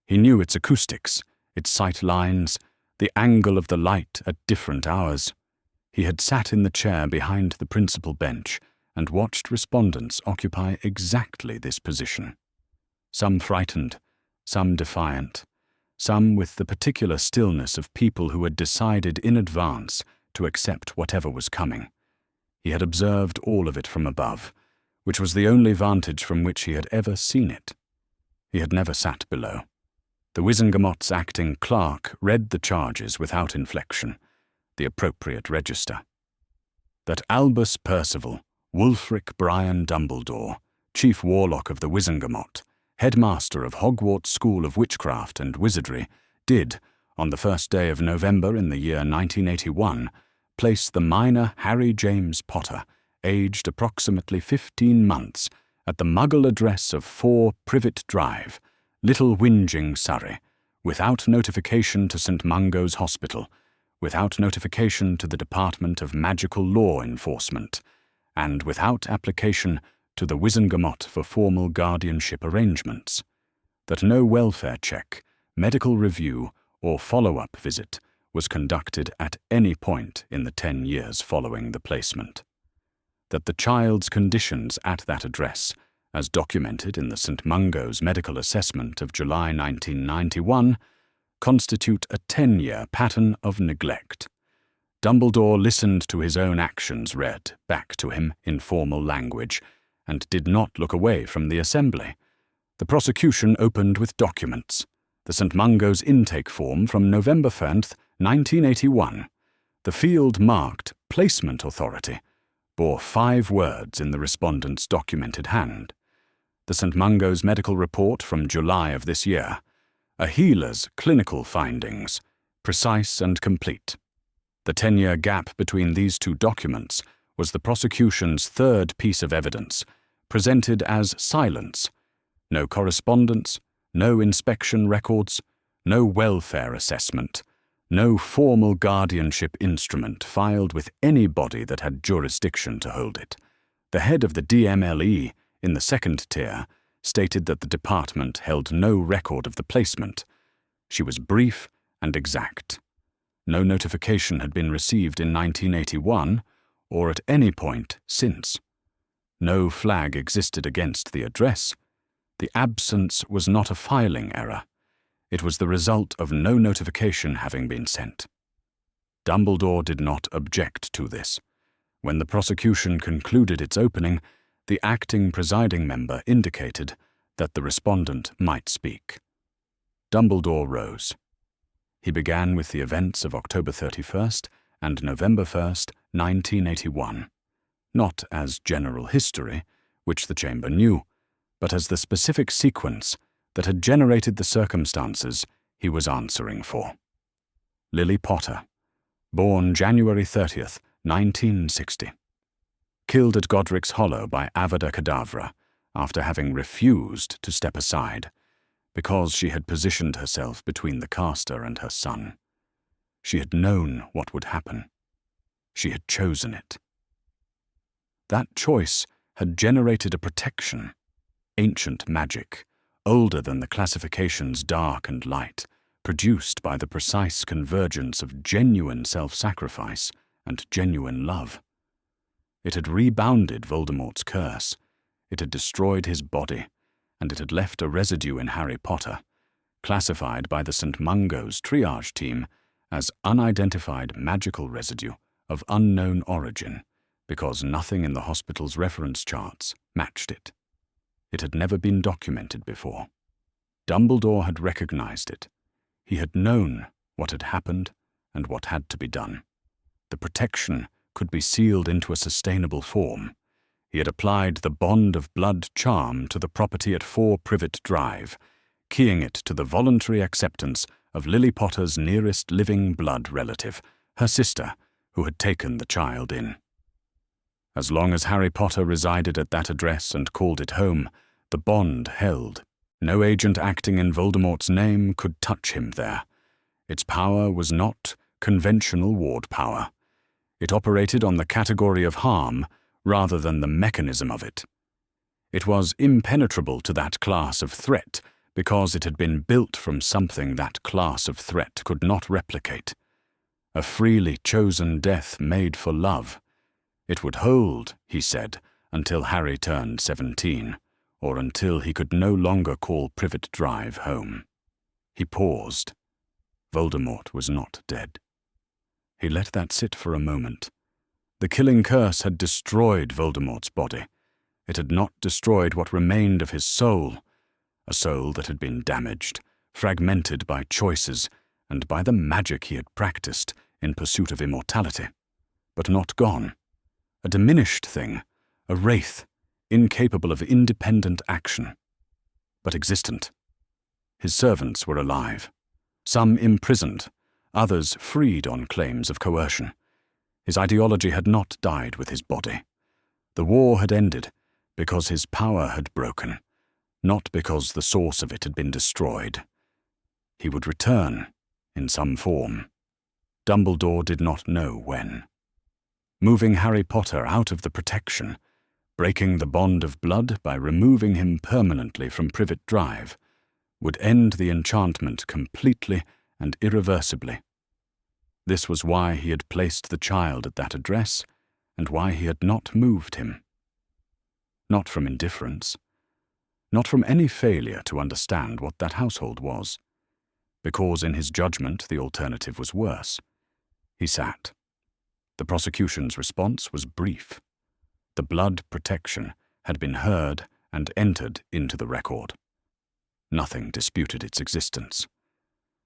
He knew its acoustics, its sight lines, the angle of the light at different hours. He had sat in the chair behind the principal bench and watched respondents occupy exactly this position. Some frightened, some defiant, some with the particular stillness of people who had decided in advance to accept whatever was coming. He had observed all of it from above, which was the only vantage from which he had ever seen it. He had never sat below. The Wizengamot's acting clerk read the charges without inflection, the appropriate register. That Albus Percival, Wulfric Brian Dumbledore, Chief Warlock of the Wizengamot, headmaster of Hogwarts School of Witchcraft and Wizardry, did, on the 1st day of November in the year 1981, place the minor Harry James Potter, aged approximately 15 months, at the Muggle address of 4 Privet Drive, Little Whinging, Surrey, without notification to St. Mungo's Hospital, without notification to the Department of Magical Law Enforcement, and without application to the Wizengamot for formal guardianship arrangements. That no welfare check, medical review, or follow-up visit was conducted at any point in the 10 years following the placement. That the child's conditions at that address, as documented in the St. Mungo's medical assessment of July 1991, constitute a 10-year pattern of neglect. Dumbledore listened to his own actions read back to him in formal language and did not look away from the assembly. The prosecution opened with documents. The St. Mungo's intake form from November 1st, 1981. The field marked Placement Authority bore 5 words in the respondent's documented hand. The St. Mungo's medical report from July of this year. A healer's clinical findings, precise and complete. The 10-year gap between these 2 documents was the prosecution's 3rd piece of evidence, presented as silence. No correspondence, no inspection records, no welfare assessment, no formal guardianship instrument filed with any body that had jurisdiction to hold it. The head of the DMLE, in the 2nd tier, stated that the department held no record of the placement. She was brief and exact. No notification had been received in 1981 or at any point since. No flag existed against the address. The absence was not a filing error. It was the result of no notification having been sent. Dumbledore did not object to this. When the prosecution concluded its opening, the acting presiding member indicated that the respondent might speak. Dumbledore rose. He began with the events of October 31st and November 1st, 1981, not as general history, which the chamber knew, but as the specific sequence that had generated the circumstances he was answering for. Lily Potter, born January 30th, 1960. Killed at Godric's Hollow by Avada Kedavra after having refused to step aside because she had positioned herself between the caster and her son. She had known what would happen. She had chosen it. That choice had generated a protection, ancient magic, older than the classifications dark and light, produced by the precise convergence of genuine self-sacrifice and genuine love. It had rebounded Voldemort's curse, it had destroyed his body, and it had left a residue in Harry Potter, classified by the St. Mungo's triage team as unidentified magical residue of unknown origin, because nothing in the hospital's reference charts matched it. It had never been documented before. Dumbledore had recognized it. He had known what had happened and what had to be done. The protection could be sealed into a sustainable form. He had applied the bond of blood charm to the property at 4 Privet Drive, keying it to the voluntary acceptance of Lily Potter's nearest living blood relative, her sister, who had taken the child in. As long as Harry Potter resided at that address and called it home, the bond held. No agent acting in Voldemort's name could touch him there. Its power was not conventional ward power. It operated on the category of harm rather than the mechanism of it. It was impenetrable to that class of threat because it had been built from something that class of threat could not replicate. A freely chosen death made for love. It would hold, he said, until Harry turned 17, or until he could no longer call Privet Drive home. He paused. Voldemort was not dead. He let that sit for a moment. The killing curse had destroyed Voldemort's body. It had not destroyed what remained of his soul, a soul that had been damaged, fragmented by choices and by the magic he had practiced in pursuit of immortality, but not gone. A diminished thing, a wraith, incapable of independent action. but existent. His servants were alive, some imprisoned, others freed on claims of coercion. His ideology had not died with his body. The war had ended because his power had broken, not because the source of it had been destroyed. He would return in some form. Dumbledore did not know when. Moving Harry Potter out of the protection, breaking the bond of blood by removing him permanently from Privet Drive, would end the enchantment completely and irreversibly. This was why he had placed the child at that address, and why he had not moved him. Not from indifference, not from any failure to understand what that household was, because in his judgment the alternative was worse. He sat. The prosecution's response was brief. The blood protection had been heard and entered into the record. Nothing disputed its existence.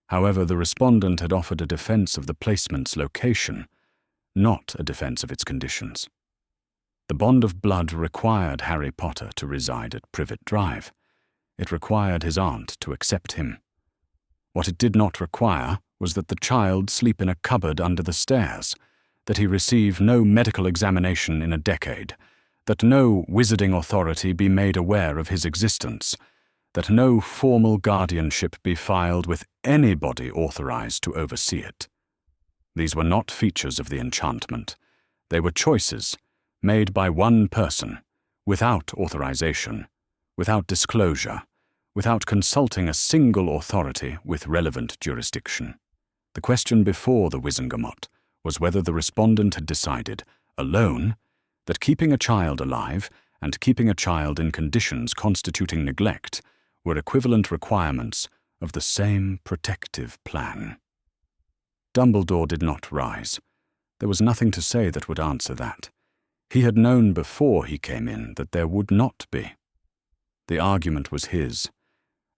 However, the respondent had offered a defense of the placement's location, not a defense of its conditions. The bond of blood required Harry Potter to reside at Privet Drive. It required his aunt to accept him. What it did not require was that the child sleep in a cupboard under the stairs, that he receive no medical examination in a decade, that no wizarding authority be made aware of his existence, that no formal guardianship be filed with anybody authorized to oversee it. These were not features of the enchantment. They were choices made by one person, without authorization, without disclosure, without consulting a single authority with relevant jurisdiction. The question before the Wizengamot was whether the respondent had decided, alone, that keeping a child alive and keeping a child in conditions constituting neglect were equivalent requirements of the same protective plan. Dumbledore did not rise. There was nothing to say that would answer that. He had known before he came in that there would not be. The argument was his,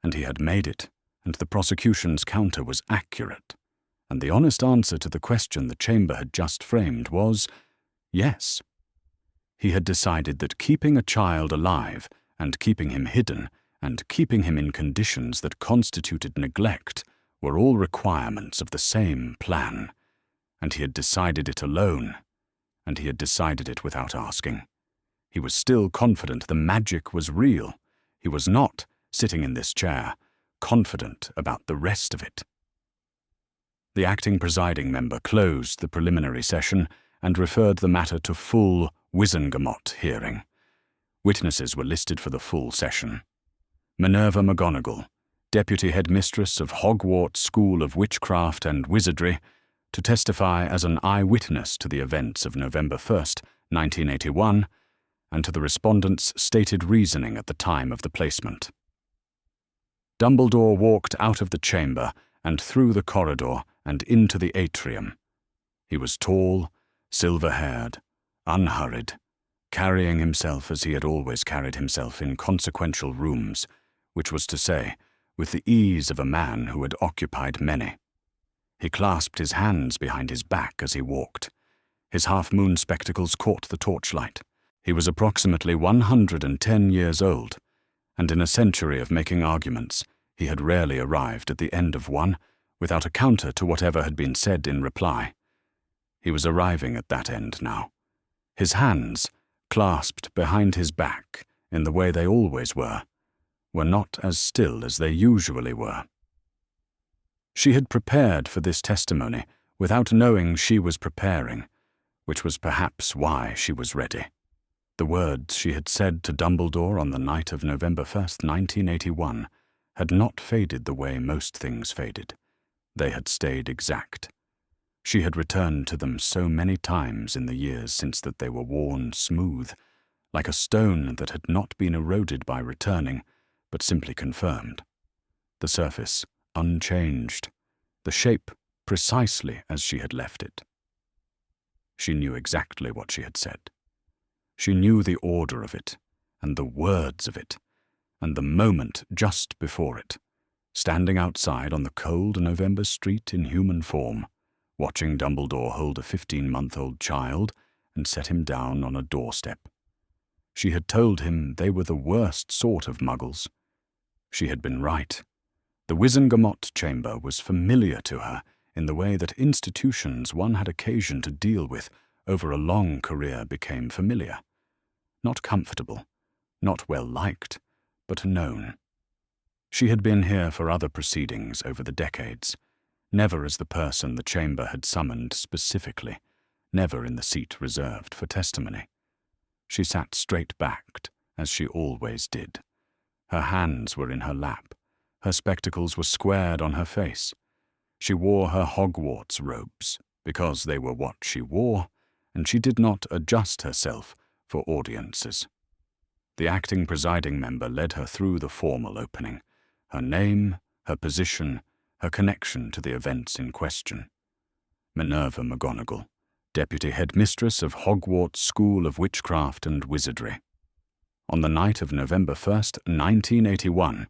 and he had made it, and the prosecution's counter was accurate, and the honest answer to the question the chamber had just framed was yes. He had decided that keeping a child alive and keeping him hidden and keeping him in conditions that constituted neglect were all requirements of the same plan, and he had decided it alone, and he had decided it without asking. He was still confident the magic was real. He was not, sitting in this chair, confident about the rest of it. The acting presiding member closed the preliminary session and referred the matter to full Wizengamot hearing. Witnesses were listed for the full session. Minerva McGonagall, Deputy Headmistress of Hogwarts School of Witchcraft and Wizardry, to testify as an eyewitness to the events of November 1st, 1981, and to the respondent's stated reasoning at the time of the placement. Dumbledore walked out of the chamber and through the corridor and into the atrium. He was tall, silver-haired, unhurried, carrying himself as he had always carried himself in consequential rooms, which was to say, with the ease of a man who had occupied many. He clasped his hands behind his back as he walked. His half-moon spectacles caught the torchlight. He was approximately 110 years old, and in a century of making arguments, he had rarely arrived at the end of one without a counter to whatever had been said in reply. He was arriving at that end now. His hands, clasped behind his back in the way they always were not as still as they usually were. She had prepared for this testimony without knowing she was preparing, which was perhaps why she was ready. The words she had said to Dumbledore on the night of November 1st, 1981, had not faded the way most things faded. They had stayed exact. She had returned to them so many times in the years since that they were worn smooth, like a stone that had not been eroded by returning, but simply confirmed. The surface unchanged, the shape precisely as she had left it. She knew exactly what she had said. She knew the order of it, and the words of it, and the moment just before it, standing outside on the cold November street in human form, watching Dumbledore hold a 15-month-old child and set him down on a doorstep. She had told him they were the worst sort of muggles. She had been right. The Wizengamot chamber was familiar to her in the way that institutions one had occasion to deal with over a long career became familiar. Not comfortable, not well liked, but known. She had been here for other proceedings over the decades, never as the person the chamber had summoned specifically, never in the seat reserved for testimony. She sat straight-backed, as she always did. Her hands were in her lap. Her spectacles were squared on her face. She wore her Hogwarts robes, because they were what she wore, and she did not adjust herself for audiences. The acting presiding member led her through the formal opening, her name, her position, her connection to the events in question. Minerva McGonagall, Deputy Headmistress of Hogwarts School of Witchcraft and Wizardry. On the night of November 1st, 1981,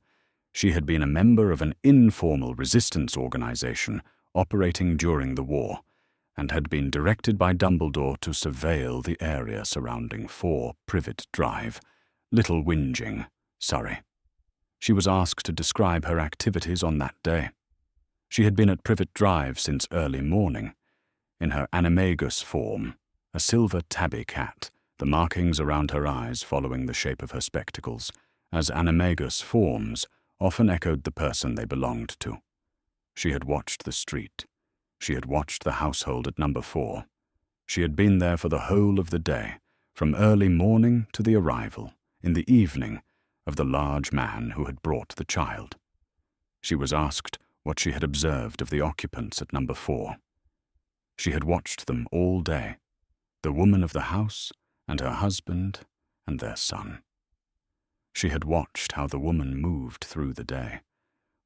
she had been a member of an informal resistance organization operating during the war, and had been directed by Dumbledore to surveil the area surrounding 4 Privet Drive, Little Whinging, Surrey. She was asked to describe her activities on that day. She had been at Privet Drive since early morning, in her animagus form, a silver tabby cat, the markings around her eyes following the shape of her spectacles, as animagus forms often echoed the person they belonged to. She had watched the street. She had watched the household at number 4. She had been there for the whole of the day, from early morning to the arrival, in the evening, of the large man who had brought the child. She was asked what she had observed of the occupants at number 4. She had watched them all day, the woman of the house and her husband and their son. She had watched how the woman moved through the day,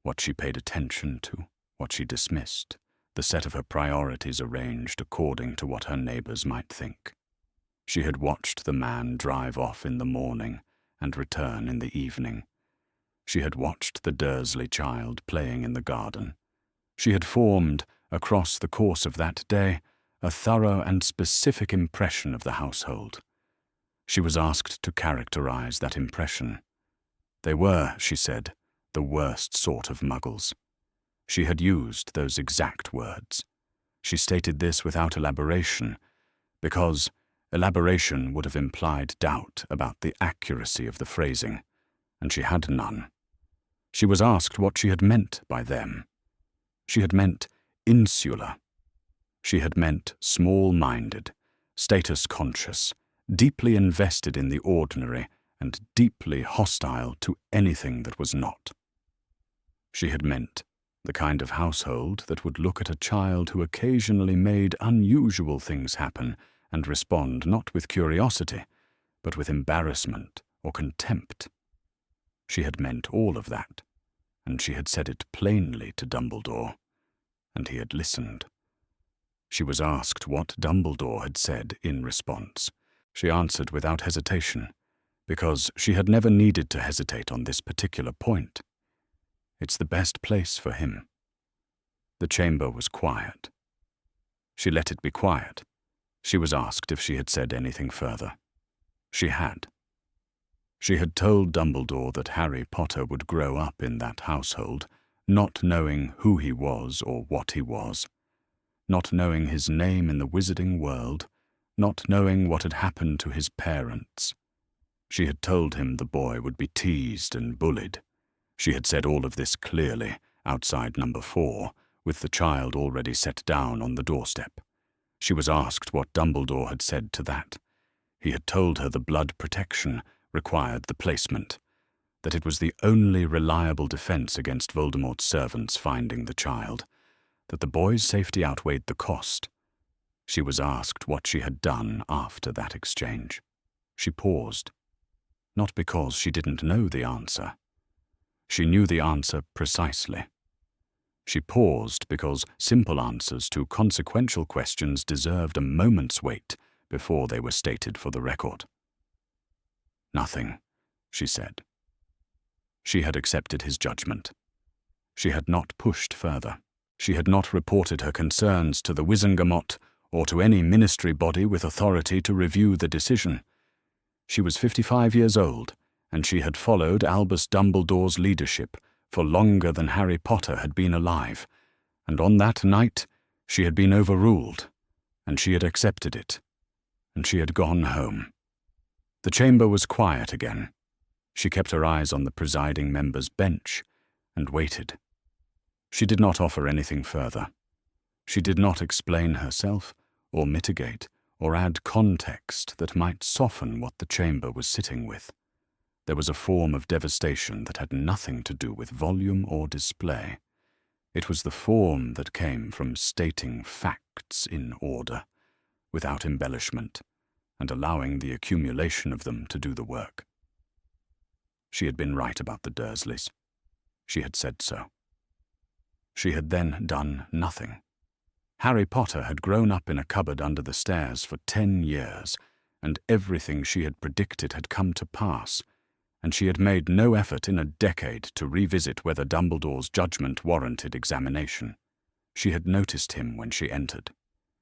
what she paid attention to, what she dismissed, the set of her priorities arranged according to what her neighbors might think. She had watched the man drive off in the morning and return in the evening. She had watched the Dursley child playing in the garden. She had formed, across the course of that day, a thorough and specific impression of the household. She was asked to characterize that impression. They were, she said, the worst sort of muggles. She had used those exact words. She stated this without elaboration, because elaboration would have implied doubt about the accuracy of the phrasing, and she had none. She was asked what she had meant by them. She had meant insular. She had meant small-minded, status-conscious, deeply invested in the ordinary, and deeply hostile to anything that was not. She had meant the kind of household that would look at a child who occasionally made unusual things happen and respond not with curiosity, but with embarrassment or contempt. She had meant all of that, and she had said it plainly to Dumbledore, and he had listened. She was asked what Dumbledore had said in response. She answered without hesitation, because she had never needed to hesitate on this particular point. It's the best place for him. The chamber was quiet. She let it be quiet. She was asked if she had said anything further. She had. She had told Dumbledore that Harry Potter would grow up in that household, not knowing who he was or what he was, not knowing his name in the wizarding world, not knowing what had happened to his parents. She had told him the boy would be teased and bullied. She had said all of this clearly, outside number 4, with the child already set down on the doorstep. She was asked what Dumbledore had said to that. He had told her the blood protection required the placement, that it was the only reliable defense against Voldemort's servants finding the child, that the boy's safety outweighed the cost. She was asked what she had done after that exchange. She paused, not because she didn't know the answer. She knew the answer precisely. She paused because simple answers to consequential questions deserved a moment's wait before they were stated for the record. Nothing, she said. She had accepted his judgment. She had not pushed further. She had not reported her concerns to the Wizengamot or to any ministry body with authority to review the decision. She was 55 years old and she had followed Albus Dumbledore's leadership for longer than Harry Potter had been alive, and on that night she had been overruled, and she had accepted it, and she had gone home. The chamber was quiet again. She kept her eyes on the presiding member's bench and waited. She did not offer anything further. She did not explain herself, or mitigate, or add context that might soften what the chamber was sitting with. There was a form of devastation that had nothing to do with volume or display. It was the form that came from stating facts in order, without embellishment, and allowing the accumulation of them to do the work. She had been right about the Dursleys. She had said so. She had then done nothing. Harry Potter had grown up in a cupboard under the stairs for 10 years, and everything she had predicted had come to pass, and she had made no effort in a decade to revisit whether Dumbledore's judgment warranted examination. She had noticed him when she entered.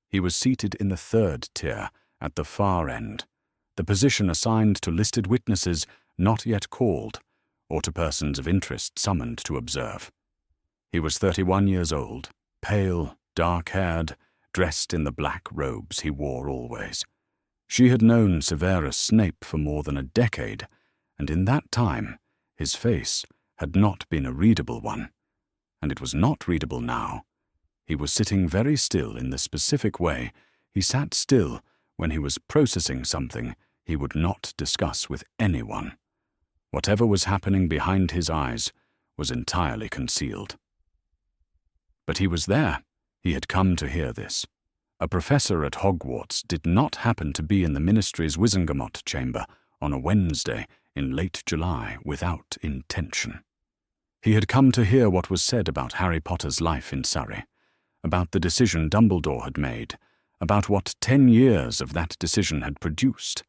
He was seated in the 3rd tier, at the far end, the position assigned to listed witnesses not yet called, or to persons of interest summoned to observe. He was 31 years old, pale, dark-haired, dressed in the black robes he wore always. She had known Severus Snape for more than a decade, and in that time his face had not been a readable one, and it was not readable now. He was sitting very still in the specific way he sat still when he was processing something he would not discuss with anyone. Whatever was happening behind his eyes was entirely concealed. But he was there. He had come to hear this. A professor at Hogwarts did not happen to be in the Ministry's Wizengamot chamber on a Wednesday in late July without intention. He had come to hear what was said about Harry Potter's life in Surrey, about the decision Dumbledore had made, about what 10 years of that decision had produced.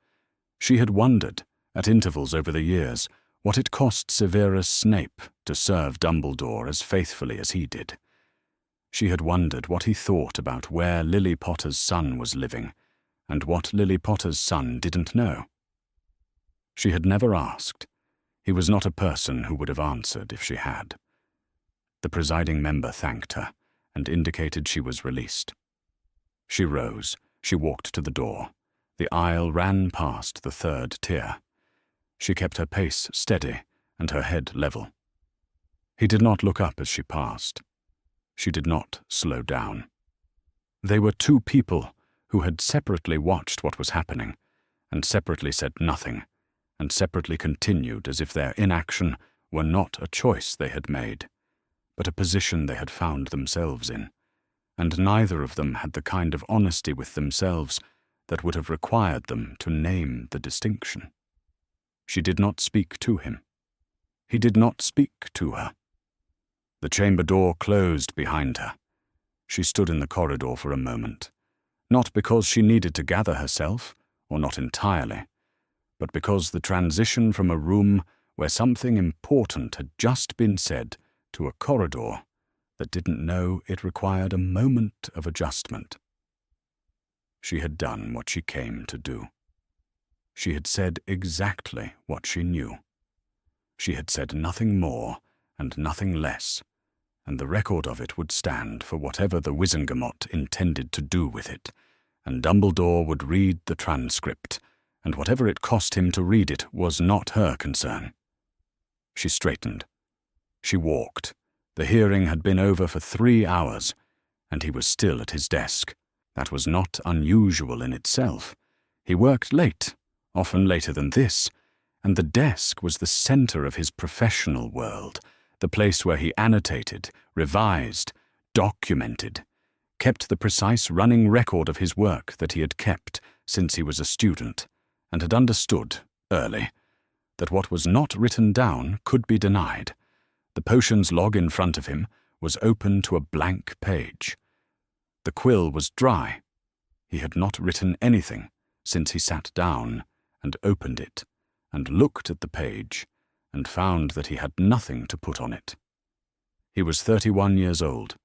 She had wondered, at intervals over the years, what it cost Severus Snape to serve Dumbledore as faithfully as he did. She had wondered what he thought about where Lily Potter's son was living, and what Lily Potter's son didn't know. She had never asked. He was not a person who would have answered if she had. The presiding member thanked her, and indicated she was released. She rose. She walked to the door. The aisle ran past the 3rd tier. She kept her pace steady and her head level. He did not look up as she passed. She did not slow down. They were two people who had separately watched what was happening, and separately said nothing, and separately continued as if their inaction were not a choice they had made, but a position they had found themselves in, and neither of them had the kind of honesty with themselves that would have required them to name the distinction. She did not speak to him. He did not speak to her. The chamber door closed behind her. She stood in the corridor for a moment, not because she needed to gather herself, or not entirely, but because the transition from a room where something important had just been said to a corridor that didn't know it required a moment of adjustment. She had done what she came to do. She had said exactly what she knew. She had said nothing more and nothing less, and the record of it would stand for whatever the Wizengamot intended to do with it, and Dumbledore would read the transcript, and whatever it cost him to read it was not her concern. She straightened. She walked. The hearing had been over for 3 hours, and he was still at his desk. That was not unusual in itself. He worked late, often later than this, and the desk was the center of his professional world, the place where he annotated, revised, documented, kept the precise running record of his work that he had kept since he was a student, and had understood, early, that what was not written down could be denied. The potions log in front of him was open to a blank page. The quill was dry. He had not written anything since he sat down and opened it and looked at the page and found that he had nothing to put on it. He was 31 years old.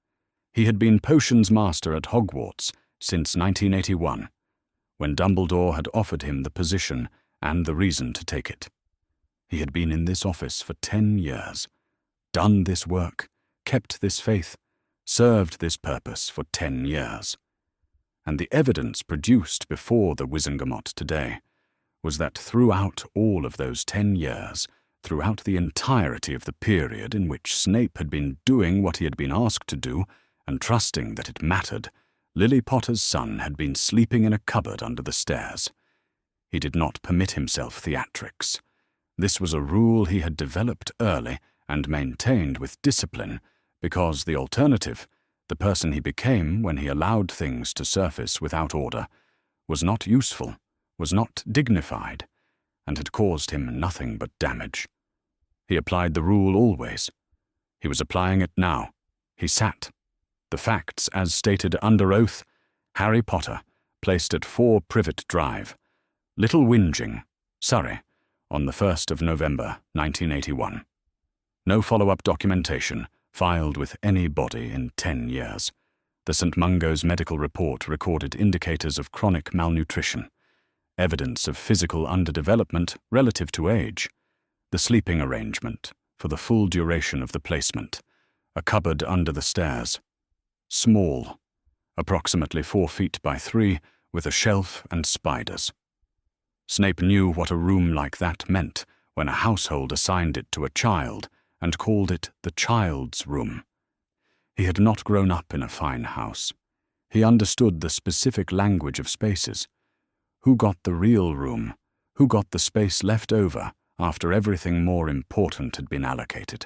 He had been potions master at Hogwarts since 1981, when Dumbledore had offered him the position and the reason to take it. He had been in this office for 10 years, done this work, kept this faith, served this purpose for 10 years. And the evidence produced before the Wizengamot today was that throughout all of those 10 years, throughout the entirety of the period in which Snape had been doing what he had been asked to do and trusting that it mattered, Lily Potter's son had been sleeping in a cupboard under the stairs. He did not permit himself theatrics. This was a rule he had developed early and maintained with discipline, because the alternative, the person he became when he allowed things to surface without order, was not useful, was not dignified, and had caused him nothing but damage. He applied the rule always. He was applying it now. He sat. The facts, as stated under oath: Harry Potter, placed at 4 Privet Drive, Little Whinging, Surrey, on the 1st of November, 1981. No follow-up documentation filed with any body in 10 years. The St. Mungo's medical report recorded indicators of chronic malnutrition, evidence of physical underdevelopment relative to age, the sleeping arrangement for the full duration of the placement, a cupboard under the stairs, small, approximately 4 feet by 3, with a shelf and spiders. Snape knew what a room like that meant when a household assigned it to a child and called it the child's room. He had not grown up in a fine house. He understood the specific language of spaces. Who got the real room? Who got the space left over after everything more important had been allocated?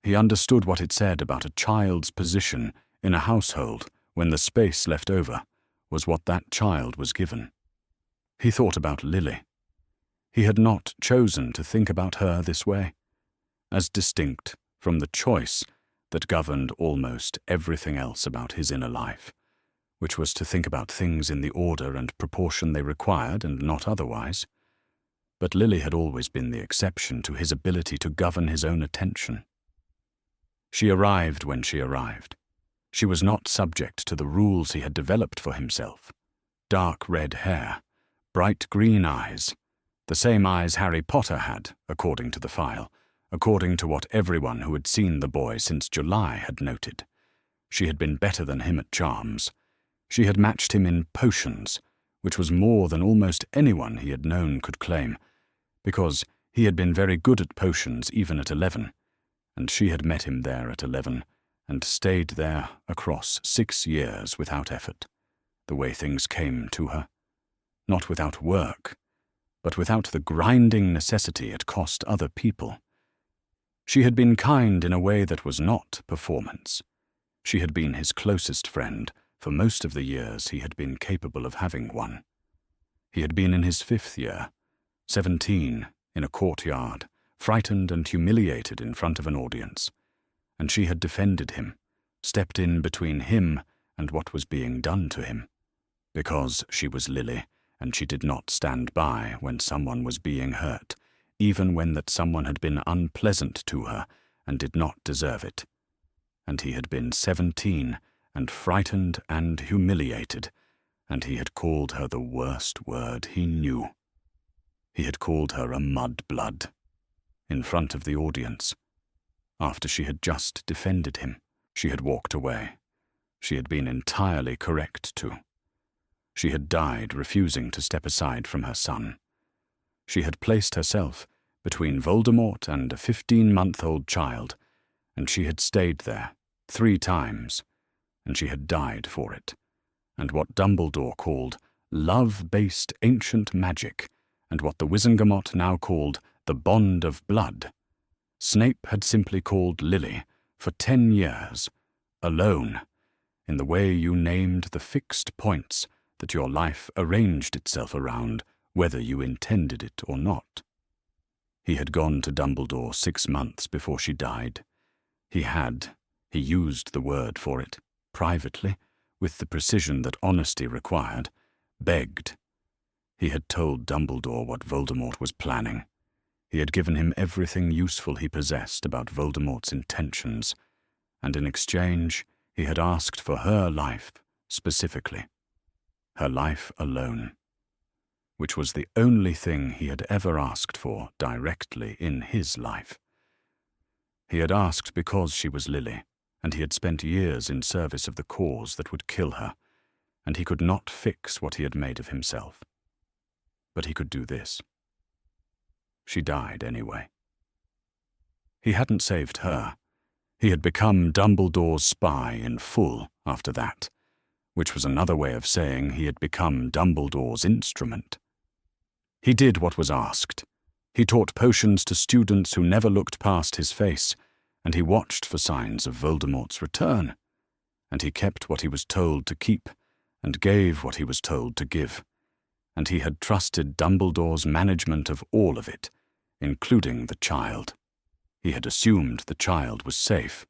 He understood what it said about a child's position in a household when the space left over was what that child was given. He thought about Lily. He had not chosen to think about her this way, as distinct from the choice that governed almost everything else about his inner life, which was to think about things in the order and proportion they required and not otherwise. But Lily had always been the exception to his ability to govern his own attention. She arrived when she arrived. She was not subject to the rules he had developed for himself. Dark red hair, bright green eyes, the same eyes Harry Potter had, according to the file, according to what everyone who had seen the boy since July had noted. She had been better than him at charms. She had matched him in potions, which was more than almost anyone he had known could claim, because he had been very good at potions even at 11, and she had met him there at 11, and stayed there across 6 years without effort, the way things came to her. Not without work, but without the grinding necessity it cost other people. She had been kind in a way that was not performance. She had been his closest friend for most of the years he had been capable of having one. He had been in his 5th year, 17, in a courtyard, frightened and humiliated in front of an audience, and she had defended him, stepped in between him and what was being done to him, because she was Lily, and she did not stand by when someone was being hurt, even when that someone had been unpleasant to her and did not deserve it. And he had been 17 and frightened and humiliated, and he had called her the worst word he knew. He had called her a mudblood, in front of the audience. After she had just defended him, she had walked away. She had been entirely correct too. She had died refusing to step aside from her son. She had placed herself between Voldemort and a 15-month-old child, and she had stayed there 3 times, and she had died for it. And what Dumbledore called love-based ancient magic, and what the Wizengamot now called the bond of blood, Snape had simply called Lily for 10 years, alone, in the way you named the fixed points that your life arranged itself around, whether you intended it or not. He had gone to Dumbledore 6 months before she died. He used the word for it, privately, with the precision that honesty required, begged. He had told Dumbledore what Voldemort was planning. He had given him everything useful he possessed about Voldemort's intentions, and in exchange he had asked for her life specifically. Her life alone. which was the only thing he had ever asked for directly in his life. He had asked because she was Lily, and he had spent years in service of the cause that would kill her, and he could not fix what he had made of himself. But he could do this. She died anyway. He hadn't saved her. He had become Dumbledore's spy in full after that, which was another way of saying he had become Dumbledore's instrument. He did what was asked. He taught potions to students who never looked past his face, and he watched for signs of Voldemort's return. And he kept what he was told to keep, and gave what he was told to give. And he had trusted Dumbledore's management of all of it, including the child. He had assumed the child was safe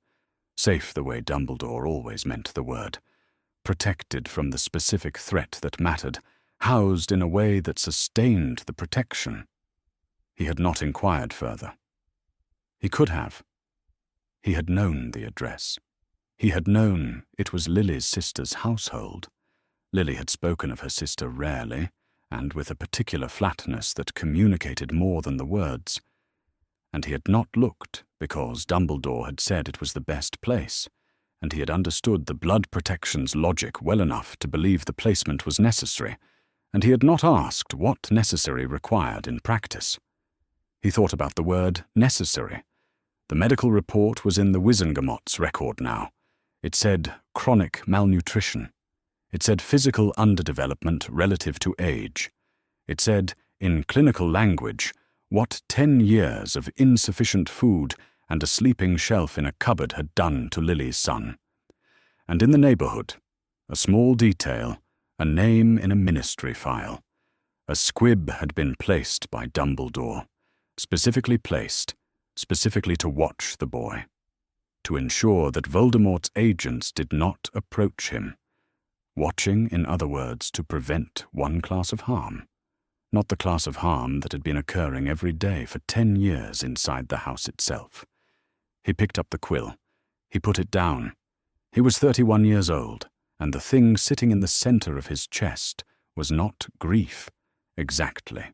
the way Dumbledore always meant the word, protected from the specific threat that mattered, housed in a way that sustained the protection. He had not inquired further. He could have. He had known the address. He had known it was Lily's sister's household. Lily had spoken of her sister rarely, and with a particular flatness that communicated more than the words. And he had not looked because Dumbledore had said it was the best place, and he had understood the blood protection's logic well enough to believe the placement was necessary, and he had not asked what necessary required in practice. He thought about the word necessary. The medical report was in the Wizengamot's record now. It said chronic malnutrition. It said physical underdevelopment relative to age. It said, in clinical language, what 10 years of insufficient food and a sleeping shelf in a cupboard had done to Lily's son. And in the neighborhood, a small detail, a name in a ministry file. A squib had been placed by Dumbledore, specifically placed, specifically to watch the boy, to ensure that Voldemort's agents did not approach him. Watching, in other words, to prevent one class of harm, not the class of harm that had been occurring every day for 10 years inside the house itself. He picked up the quill. He put it down. He was 31 years old, and the thing sitting in the center of his chest was not grief, exactly.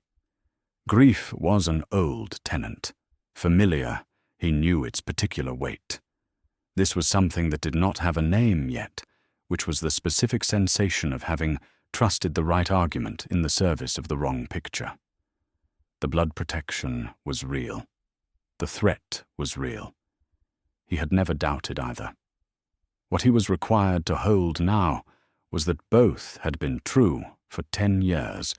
Grief was an old tenant. Familiar, he knew its particular weight. This was something that did not have a name yet, which was the specific sensation of having trusted the right argument in the service of the wrong picture. The blood protection was real. The threat was real. He had never doubted either. What he was required to hold now was that both had been true for 10 years,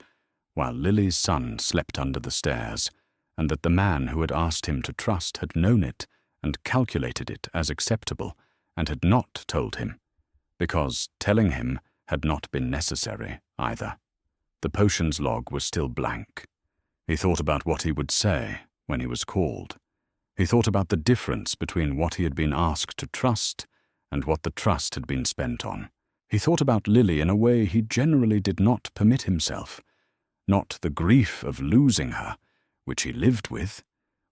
while Lily's son slept under the stairs, and that the man who had asked him to trust had known it and calculated it as acceptable, and had not told him, because telling him had not been necessary either. The potions log was still blank. He thought about what he would say when he was called. He thought about the difference between what he had been asked to trust and what the trust had been spent on. He thought about Lily in a way he generally did not permit himself. Not the grief of losing her, which he lived with,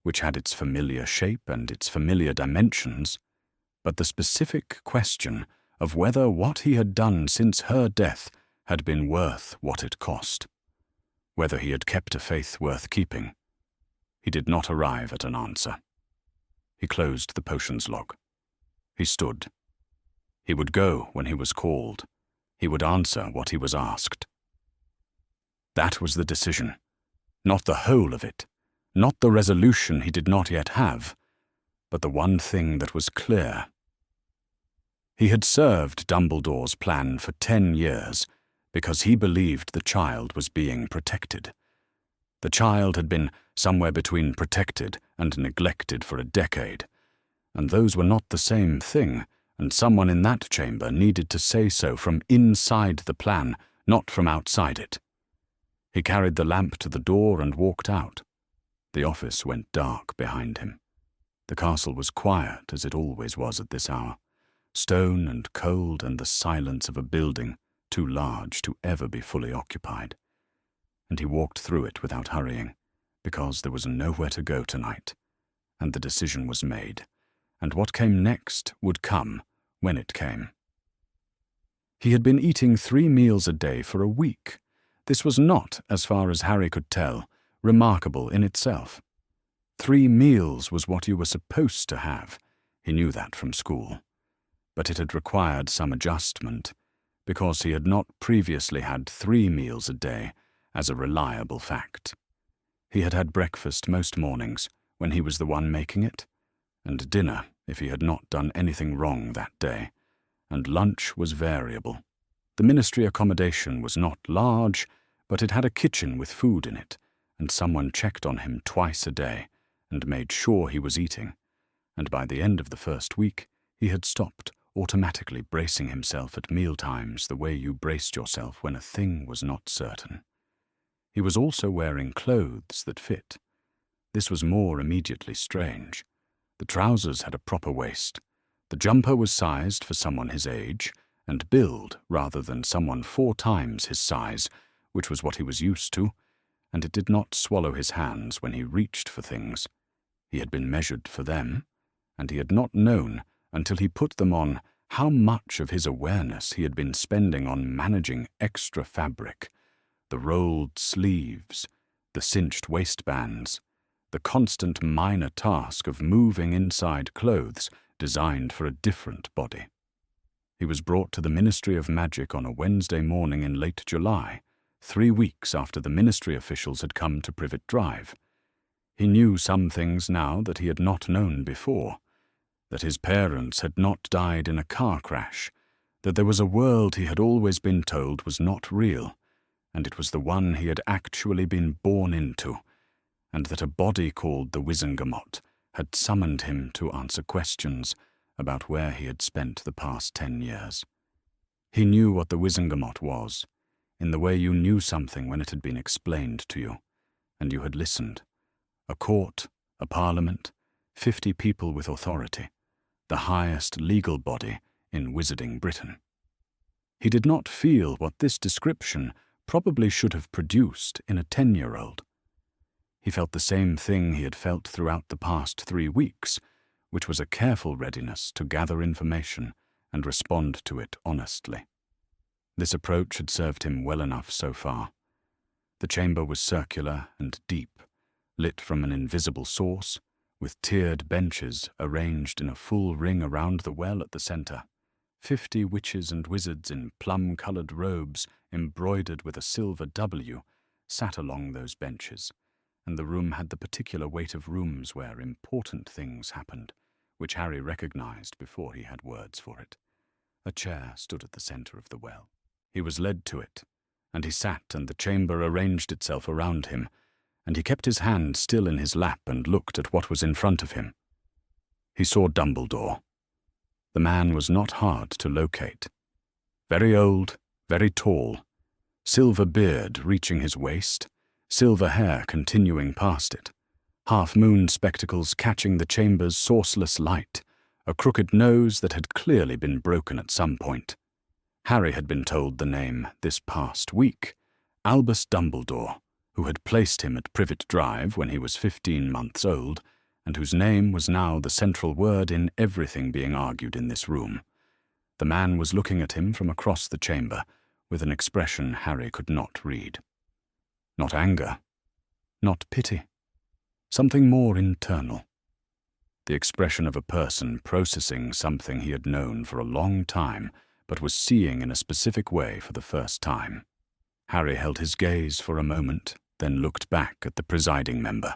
which had its familiar shape and its familiar dimensions, but the specific question of whether what he had done since her death had been worth what it cost, whether he had kept a faith worth keeping. He did not arrive at an answer. He closed the potions log. He stood. He would go when he was called. He would answer what he was asked. That was the decision. Not the whole of it, not the resolution he did not yet have, but the one thing that was clear. He had served Dumbledore's plan for 10 years because he believed the child was being protected. The child had been somewhere between protected and neglected for a decade, and those were not the same thing, and someone in that chamber needed to say so from inside the plan, not from outside it. He carried the lamp to the door and walked out. The office went dark behind him. The castle was quiet, as it always was at this hour, stone and cold and the silence of a building too large to ever be fully occupied. And he walked through it without hurrying, because there was nowhere to go tonight, and the decision was made, and what came next would come when it came. He had been eating 3 meals a day for a week. This was not, as far as Harry could tell, remarkable in itself. 3 meals was what you were supposed to have. He knew that from school. But it had required some adjustment, because he had not previously had 3 meals a day as a reliable fact. He had had breakfast most mornings when he was the one making it, and dinner if he had not done anything wrong that day, and lunch was variable. The ministry accommodation was not large, but it had a kitchen with food in it, and someone checked on him twice a day and made sure he was eating, and by the end of the first week he had stopped automatically bracing himself at mealtimes the way you braced yourself when a thing was not certain. He was also wearing clothes that fit. This was more immediately strange. The trousers had a proper waist. The jumper was sized for someone his age and build rather than someone 4 times his size, which was what he was used to, and it did not swallow his hands when he reached for things. He had been measured for them, and he had not known until he put them on how much of his awareness he had been spending on managing extra fabric, the rolled sleeves, the cinched waistbands, the constant minor task of moving inside clothes designed for a different body. He was brought to the Ministry of Magic on a Wednesday morning in late July, 3 weeks after the ministry officials had come to Privet Drive. He knew some things now that he had not known before, that his parents had not died in a car crash, that there was a world he had always been told was not real, and it was the one he had actually been born into, and that a body called the Wizengamot had summoned him to answer questions about where he had spent the past 10 years. He knew what the Wizengamot was, in the way you knew something when it had been explained to you, and you had listened. A court, a parliament, 50 people with authority, the highest legal body in Wizarding Britain. He did not feel what this description probably should have produced in a 10-year-old. He felt the same thing he had felt throughout the past 3 weeks, which was a careful readiness to gather information and respond to it honestly. This approach had served him well enough so far. The chamber was circular and deep, lit from an invisible source, with tiered benches arranged in a full ring around the well at the center. 50 witches and wizards in plum-colored robes embroidered with a silver W sat along those benches, and the room had the particular weight of rooms where important things happened, which Harry recognized before he had words for it. A chair stood at the center of the well. He was led to it, and he sat, and the chamber arranged itself around him, and he kept his hand still in his lap and looked at what was in front of him. He saw Dumbledore. The man was not hard to locate. Very old, very tall, silver beard reaching his waist, silver hair continuing past it, half-moon spectacles catching the chamber's sourceless light, a crooked nose that had clearly been broken at some point. Harry had been told the name this past week, Albus Dumbledore, who had placed him at Privet Drive when he was 15 months old, and whose name was now the central word in everything being argued in this room. The man was looking at him from across the chamber, with an expression Harry could not read. Not anger, not pity, something more internal. The expression of a person processing something he had known for a long time, but was seeing in a specific way for the first time. Harry held his gaze for a moment, then looked back at the presiding member.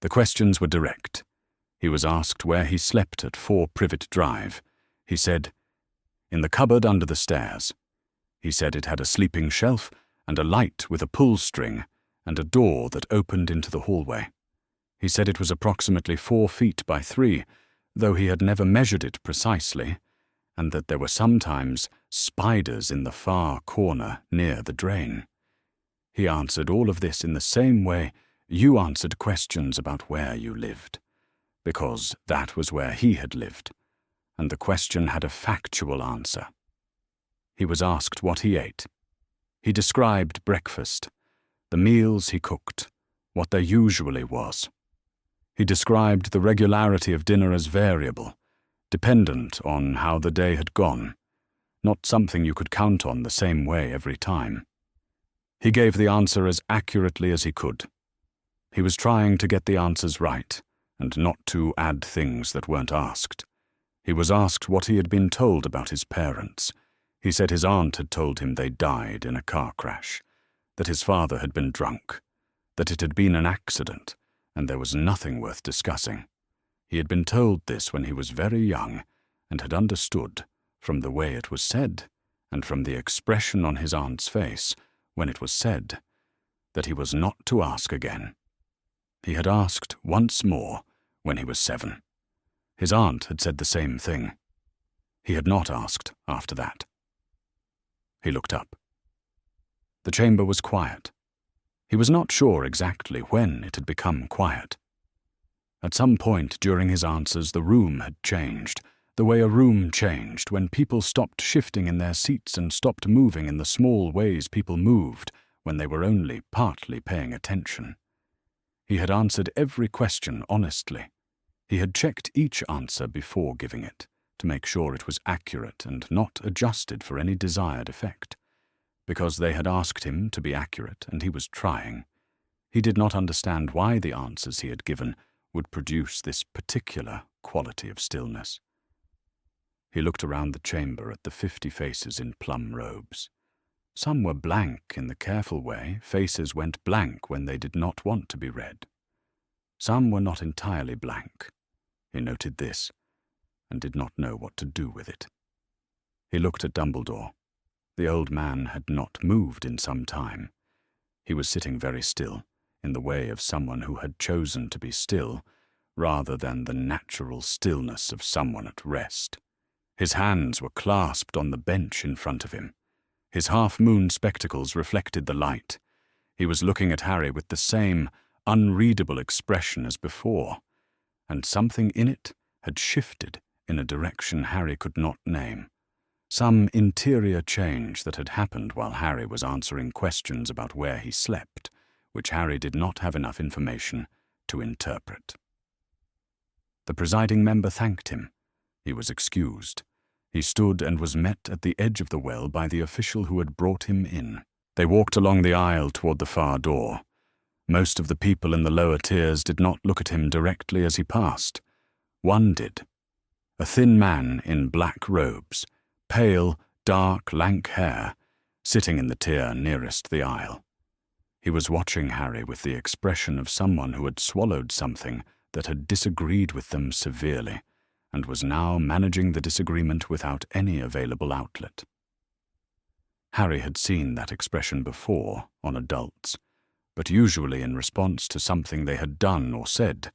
The questions were direct. He was asked where he slept at 4 Privet Drive. He said, "In the cupboard under the stairs." He said it had a sleeping shelf and a light with a pull string and a door that opened into the hallway. He said it was approximately 4 feet by 3, though he had never measured it precisely, and that there were sometimes spiders in the far corner near the drain. He answered all of this in the same way you answered questions about where you lived, because that was where he had lived, and the question had a factual answer. He was asked what he ate. He described breakfast, the meals he cooked, what there usually was. He described the regularity of dinner as variable, dependent on how the day had gone, not something you could count on the same way every time. He gave the answer as accurately as he could. He was trying to get the answers right, and not to add things that weren't asked. He was asked what he had been told about his parents. He said his aunt had told him they died in a car crash, that his father had been drunk, that it had been an accident, and there was nothing worth discussing. He had been told this when he was very young, and had understood, from the way it was said, and from the expression on his aunt's face when it was said, that he was not to ask again. He had asked once more when he was 7. His aunt had said the same thing. He had not asked after that. He looked up. The chamber was quiet. He was not sure exactly when it had become quiet. At some point during his answers, the room had changed, the way a room changed when people stopped shifting in their seats and stopped moving in the small ways people moved when they were only partly paying attention. He had answered every question honestly. He had checked each answer before giving it, to make sure it was accurate and not adjusted for any desired effect. Because they had asked him to be accurate, and he was trying. He did not understand why the answers he had given would produce this particular quality of stillness. He looked around the chamber at the 50 faces in plum robes. Some were blank in the careful way faces went blank when they did not want to be read. Some were not entirely blank. He noted this, and did not know what to do with it. He looked at Dumbledore. The old man had not moved in some time. He was sitting very still, in the way of someone who had chosen to be still, rather than the natural stillness of someone at rest. His hands were clasped on the bench in front of him. His half-moon spectacles reflected the light. He was looking at Harry with the same unreadable expression as before, and something in it had shifted in a direction Harry could not name. Some interior change that had happened while Harry was answering questions about where he slept, which Harry did not have enough information to interpret. The presiding member thanked him. He was excused. He stood and was met at the edge of the well by the official who had brought him in. They walked along the aisle toward the far door. Most of the people in the lower tiers did not look at him directly as he passed. One did. A thin man in black robes, pale, dark, lank hair, sitting in the tier nearest the aisle. He was watching Harry with the expression of someone who had swallowed something that had disagreed with them severely, and was now managing the disagreement without any available outlet. Harry had seen that expression before on adults, but usually in response to something they had done or said,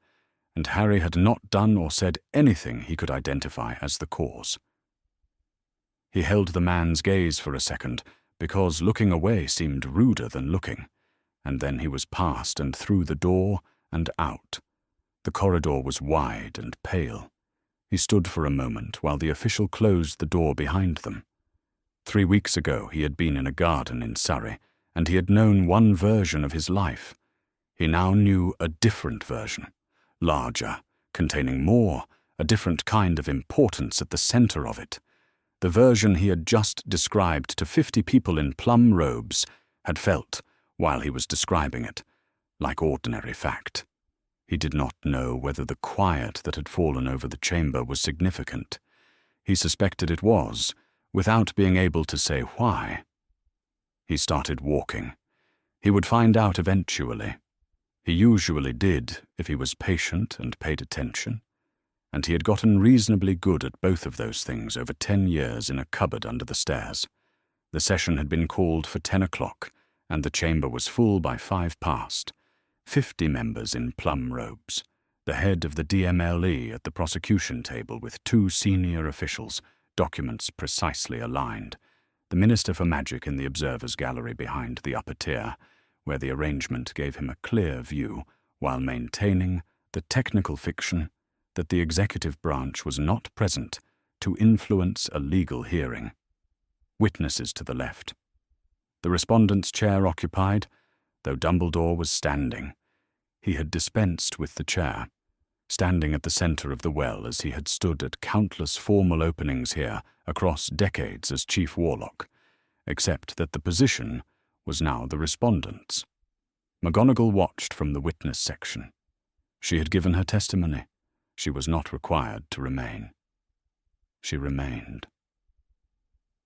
and Harry had not done or said anything he could identify as the cause. He held the man's gaze for a second, because looking away seemed ruder than looking, and then he was past and through the door and out. The corridor was wide and pale. He stood for a moment while the official closed the door behind them. 3 weeks ago he had been in a garden in Surrey, and he had known one version of his life. He now knew a different version, larger, containing more, a different kind of importance at the center of it. The version he had just described to 50 people in plum robes had felt, while he was describing it, like ordinary fact. He did not know whether the quiet that had fallen over the chamber was significant. He suspected it was, without being able to say why. He started walking. He would find out eventually. He usually did if he was patient and paid attention, and he had gotten reasonably good at both of those things over 10 years in a cupboard under the stairs. The session had been called for 10 o'clock, and the chamber was full by 5 past. 50 members in plum robes, the head of the DMLE at the prosecution table with 2 senior officials, documents precisely aligned, the Minister for Magic in the observer's gallery behind the upper tier, where the arrangement gave him a clear view, while maintaining the technical fiction that the executive branch was not present to influence a legal hearing. Witnesses to the left. The respondent's chair occupied, though Dumbledore was standing. He had dispensed with the chair, standing at the center of the well as he had stood at countless formal openings here across decades as Chief Warlock, except that the position was now the Respondent's. McGonagall watched from the witness section. She had given her testimony. She was not required to remain. She remained.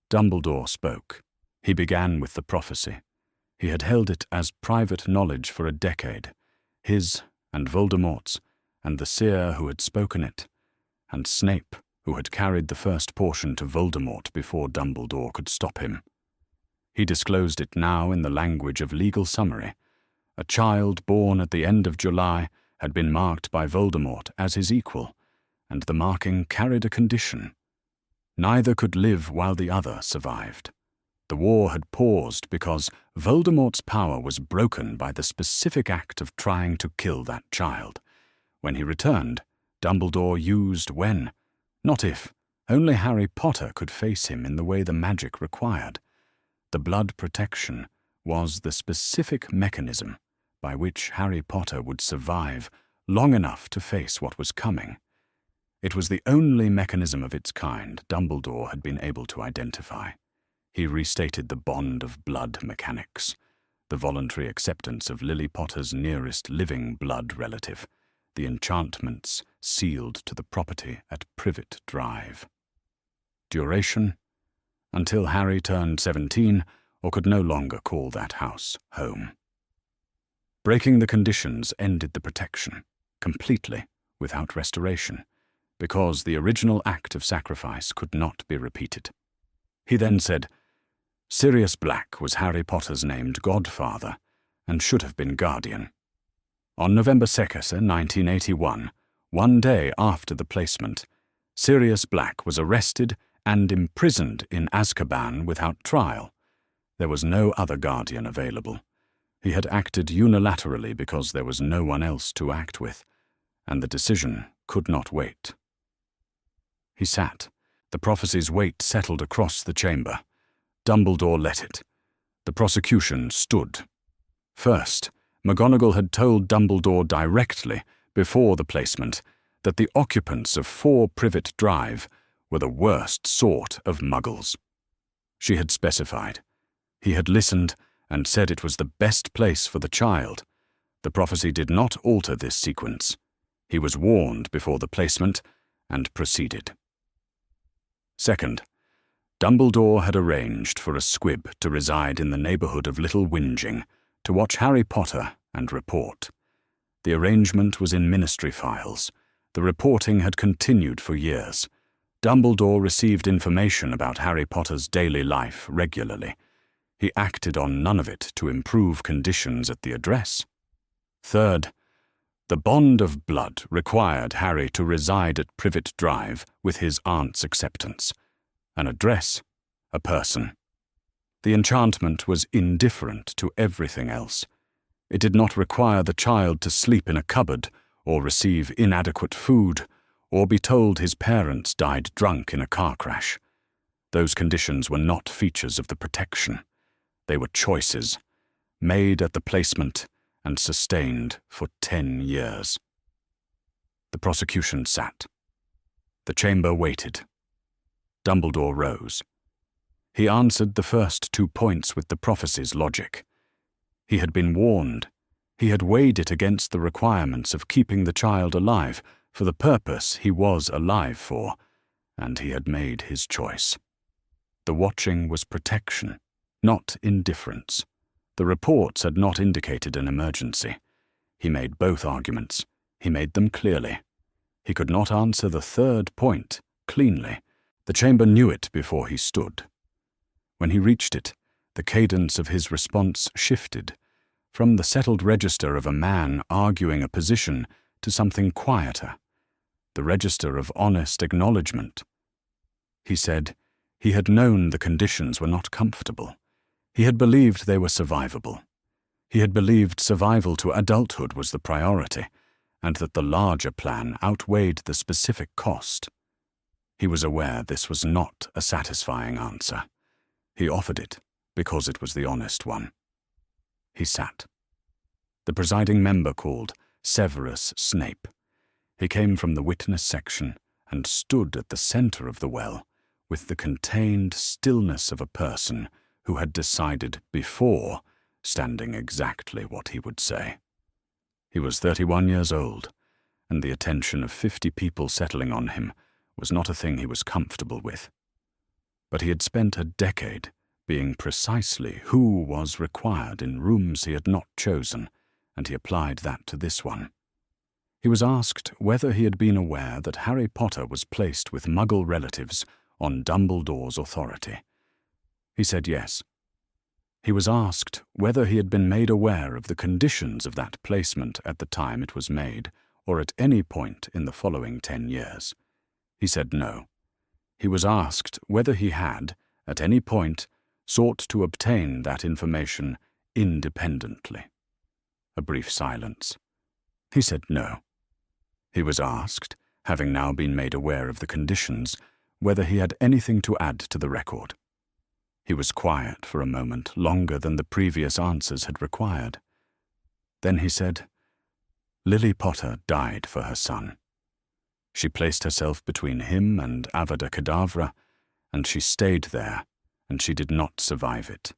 Dumbledore spoke. He began with the prophecy. He had held it as private knowledge for a decade, his and Voldemort's, and the seer who had spoken it, and Snape, who had carried the first portion to Voldemort before Dumbledore could stop him. He disclosed it now in the language of legal summary. A child born at the end of July had been marked by Voldemort as his equal, and the marking carried a condition. Neither could live while the other survived. The war had paused because Voldemort's power was broken by the specific act of trying to kill that child. When he returned, Dumbledore used when, not if, only Harry Potter could face him in the way the magic required. The blood protection was the specific mechanism by which Harry Potter would survive long enough to face what was coming. It was the only mechanism of its kind Dumbledore had been able to identify. He restated the bond of blood mechanics, the voluntary acceptance of Lily Potter's nearest living blood relative, the enchantments sealed to the property at Privet Drive. Duration: until Harry turned 17 or could no longer call that house home. Breaking the conditions ended the protection, completely, without restoration, because the original act of sacrifice could not be repeated. He then said, Sirius Black was Harry Potter's named godfather and should have been guardian. On November 2nd, 1981, one day after the placement, Sirius Black was arrested and imprisoned in Azkaban without trial. There was no other guardian available. He had acted unilaterally because there was no one else to act with, and the decision could not wait. He sat. The prophecy's weight settled across the chamber. Dumbledore let it. The prosecution stood. First, McGonagall had told Dumbledore directly, before the placement, that the occupants of 4 Privet Drive were the worst sort of muggles. She had specified. He had listened and said it was the best place for the child. The prophecy did not alter this sequence. He was warned before the placement and proceeded. Second, Dumbledore had arranged for a squib to reside in the neighborhood of Little Whinging, to watch Harry Potter and report. The arrangement was in ministry files. The reporting had continued for years. Dumbledore received information about Harry Potter's daily life regularly. He acted on none of it to improve conditions at the address. Third, the bond of blood required Harry to reside at Privet Drive with his aunt's acceptance. An address, a person. The enchantment was indifferent to everything else. It did not require the child to sleep in a cupboard, or receive inadequate food, or be told his parents died drunk in a car crash. Those conditions were not features of the protection. They were choices, made at the placement and sustained for 10 years. The prosecution sat. The chamber waited. Dumbledore rose. He answered the first 2 points with the prophecy's logic. He had been warned. He had weighed it against the requirements of keeping the child alive for the purpose he was alive for, and he had made his choice. The watching was protection, not indifference. The reports had not indicated an emergency. He made both arguments. He made them clearly. He could not answer the third point cleanly. The chamber knew it before he stood. When he reached it, the cadence of his response shifted, from the settled register of a man arguing a position to something quieter, the register of honest acknowledgement. He said he had known the conditions were not comfortable. He had believed they were survivable. He had believed survival to adulthood was the priority, and that the larger plan outweighed the specific cost. He was aware this was not a satisfying answer. He offered it because it was the honest one. He sat. The presiding member called Severus Snape. He came from the witness section and stood at the center of the well with the contained stillness of a person who had decided before standing exactly what he would say. He was 31 years old, and the attention of 50 people settling on him was not a thing he was comfortable with. But he had spent a decade being precisely who was required in rooms he had not chosen, and he applied that to this one. He was asked whether he had been aware that Harry Potter was placed with Muggle relatives on Dumbledore's authority. He said yes. He was asked whether he had been made aware of the conditions of that placement at the time it was made, or at any point in the following 10 years. He said no. He was asked whether he had, at any point, sought to obtain that information independently. A brief silence. He said no. He was asked, having now been made aware of the conditions, whether he had anything to add to the record. He was quiet for a moment, longer than the previous answers had required. Then he said, "Lily Potter died for her son. She placed herself between him and Avada Kedavra, and she stayed there, and she did not survive it.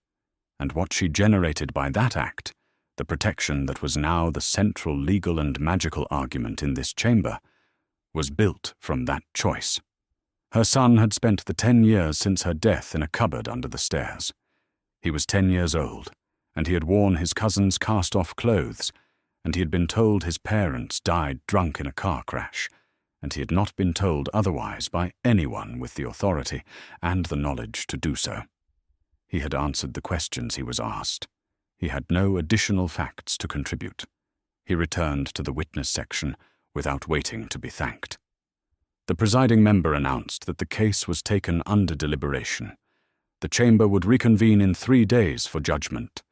And what she generated by that act, the protection that was now the central legal and magical argument in this chamber, was built from that choice. Her son had spent the 10 years since her death in a cupboard under the stairs. He was 10 years old, and he had worn his cousin's cast-off clothes, and he had been told his parents died drunk in a car crash, and he had not been told otherwise by anyone with the authority and the knowledge to do so. He had answered the questions he was asked. He had no additional facts to contribute. He returned to the witness section without waiting to be thanked. The presiding member announced that the case was taken under deliberation. The chamber would reconvene in 3 days for judgment.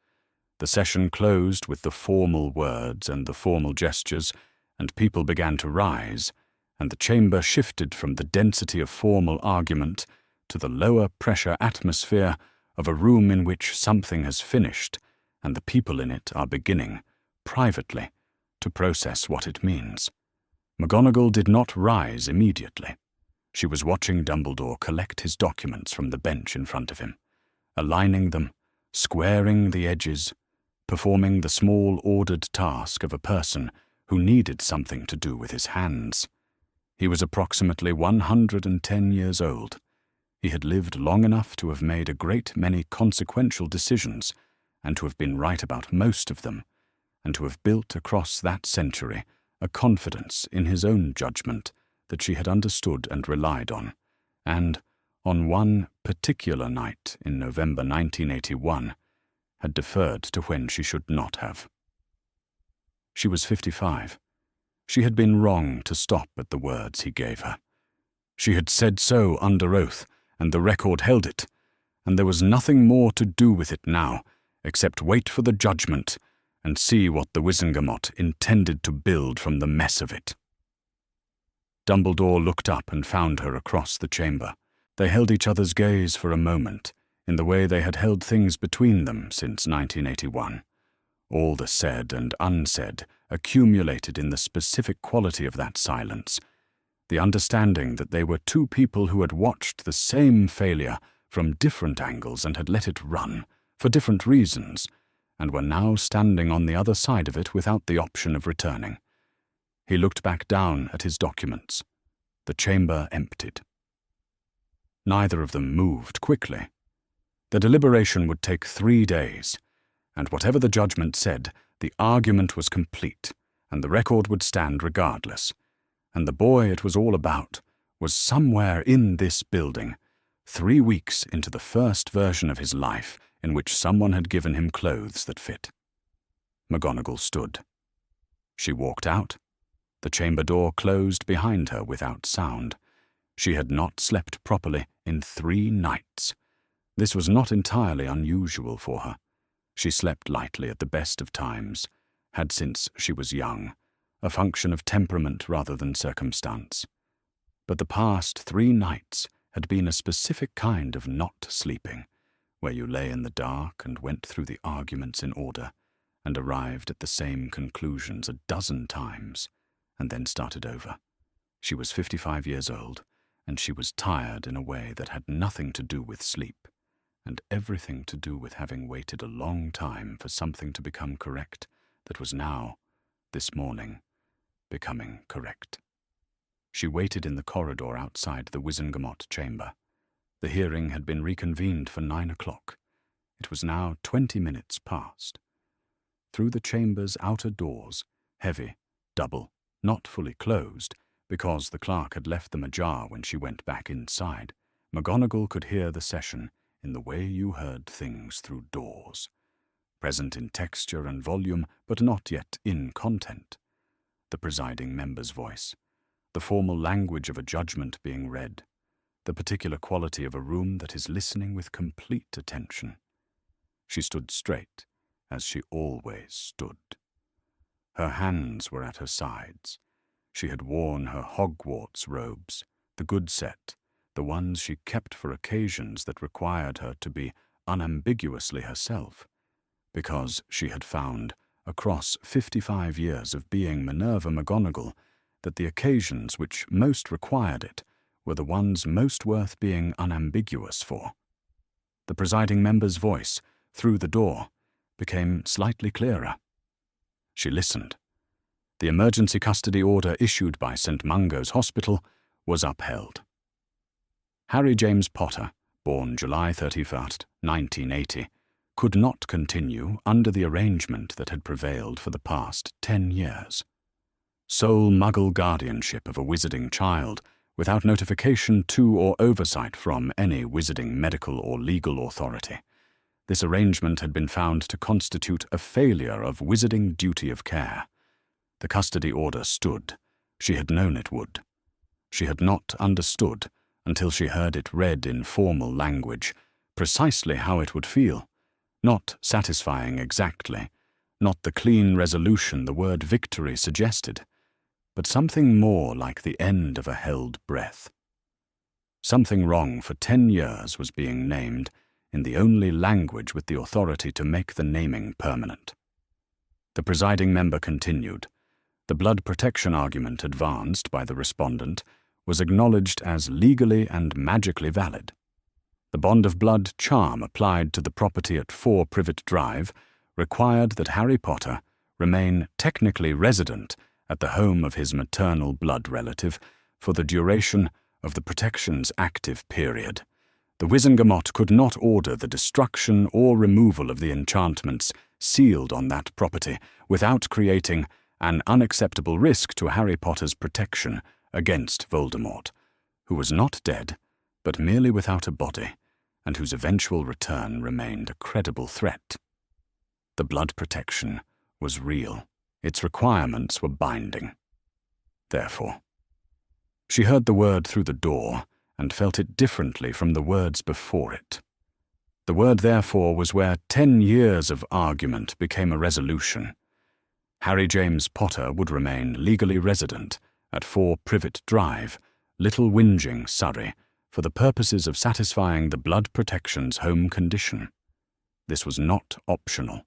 The session closed with the formal words and the formal gestures, and people began to rise, and the chamber shifted from the density of formal argument to the lower pressure atmosphere of a room in which something has finished, and the people in it are beginning, privately, to process what it means. McGonagall did not rise immediately. She was watching Dumbledore collect his documents from the bench in front of him, aligning them, squaring the edges, performing the small ordered task of a person who needed something to do with his hands. He was approximately 110 years old. He had lived long enough to have made a great many consequential decisions, and to have been right about most of them, and to have built across that century a confidence in his own judgment that she had understood and relied on, and, on one particular night in November 1981, had deferred to when she should not have. She was 55. She had been wrong to stop at the words he gave her. She had said so under oath, and the record held it, and there was nothing more to do with it now, except wait for the judgment and see what the Wizengamot intended to build from the mess of it. Dumbledore looked up and found her across the chamber. They held each other's gaze for a moment, in the way they had held things between them since 1981. All the said and unsaid accumulated in the specific quality of that silence, the understanding that they were two people who had watched the same failure from different angles and had let it run, for different reasons, and were now standing on the other side of it without the option of returning. He looked back down at his documents. The chamber emptied. Neither of them moved quickly. The deliberation would take 3 days, and whatever the judgment said, the argument was complete, and the record would stand regardless. And the boy it was all about was somewhere in this building, 3 weeks into the first version of his life in which someone had given him clothes that fit. McGonagall stood. She walked out. The chamber door closed behind her without sound. She had not slept properly in 3 nights. This was not entirely unusual for her. She slept lightly at the best of times, had since she was young, a function of temperament rather than circumstance. But the past 3 nights had been a specific kind of not sleeping, where you lay in the dark and went through the arguments in order, and arrived at the same conclusions a dozen times, and then started over. She was 55 years old, and she was tired in a way that had nothing to do with sleep, and everything to do with having waited a long time for something to become correct that was now, this morning, becoming correct. She waited in the corridor outside the Wizengamot chamber. The hearing had been reconvened for 9 o'clock. It was now 20 minutes past. Through the chamber's outer doors, heavy, double, not fully closed, because the clerk had left them ajar when she went back inside, McGonagall could hear the session in the way you heard things through doors, present in texture and volume, but not yet in content. The presiding member's voice, the formal language of a judgment being read, the particular quality of a room that is listening with complete attention. She stood straight, as she always stood. Her hands were at her sides. She had worn her Hogwarts robes, the good set, the ones she kept for occasions that required her to be unambiguously herself, because she had found, across 55 years of being Minerva McGonagall, that the occasions which most required it were the ones most worth being unambiguous for. The presiding member's voice, through the door, became slightly clearer. She listened. The emergency custody order issued by St. Mungo's Hospital was upheld. Harry James Potter, born July 31st, 1980, could not continue under the arrangement that had prevailed for the past 10 years. Sole Muggle guardianship of a wizarding child, without notification to or oversight from any wizarding medical or legal authority. This arrangement had been found to constitute a failure of wizarding duty of care. The custody order stood. She had known it would. She had not understood, until she heard it read in formal language, precisely how it would feel, not satisfying exactly, not the clean resolution the word victory suggested, but something more like the end of a held breath. Something wrong for 10 years was being named in the only language with the authority to make the naming permanent. The presiding member continued. The blood protection argument advanced by the respondent was acknowledged as legally and magically valid. The bond of blood charm applied to the property at 4 Privet Drive required that Harry Potter remain technically resident at the home of his maternal blood relative for the duration of the protection's active period. The Wizengamot could not order the destruction or removal of the enchantments sealed on that property without creating an unacceptable risk to Harry Potter's protection against Voldemort, who was not dead, but merely without a body, and whose eventual return remained a credible threat. The blood protection was real. Its requirements were binding. Therefore, she heard the word through the door and felt it differently from the words before it. The word therefore was where 10 years of argument became a resolution. Harry James Potter would remain legally resident at 4 Privet Drive, Little Whinging, Surrey, for the purposes of satisfying the blood protection's home condition. This was not optional.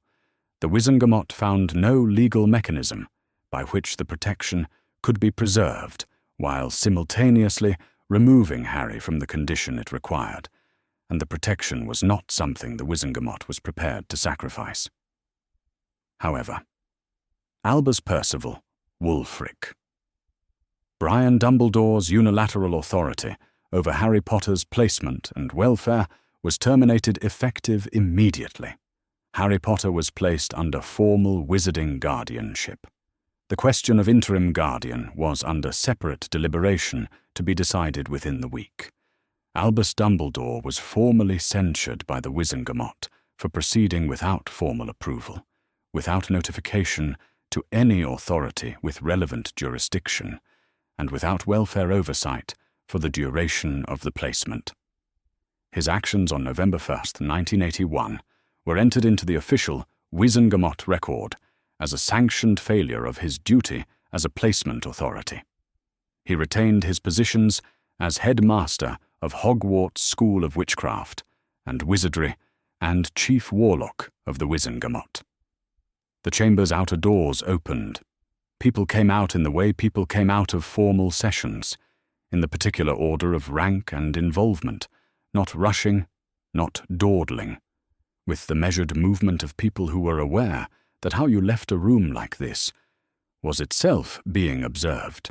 The Wizengamot found no legal mechanism by which the protection could be preserved while simultaneously removing Harry from the condition it required, and the protection was not something the Wizengamot was prepared to sacrifice. However, Albus Percival, Wulfric. Brian Dumbledore's unilateral authority over Harry Potter's placement and welfare was terminated effective immediately. Harry Potter was placed under formal wizarding guardianship. The question of interim guardian was under separate deliberation to be decided within the week. Albus Dumbledore was formally censured by the Wizengamot for proceeding without formal approval, without notification to any authority with relevant jurisdiction, and without welfare oversight for the duration of the placement. His actions on November 1st, 1981, were entered into the official Wizengamot record as a sanctioned failure of his duty as a placement authority. He retained his positions as headmaster of Hogwarts School of Witchcraft and Wizardry and chief warlock of the Wizengamot. The chamber's outer doors opened. People came out in the way people came out of formal sessions, in the particular order of rank and involvement, not rushing, not dawdling, with the measured movement of people who were aware that how you left a room like this was itself being observed.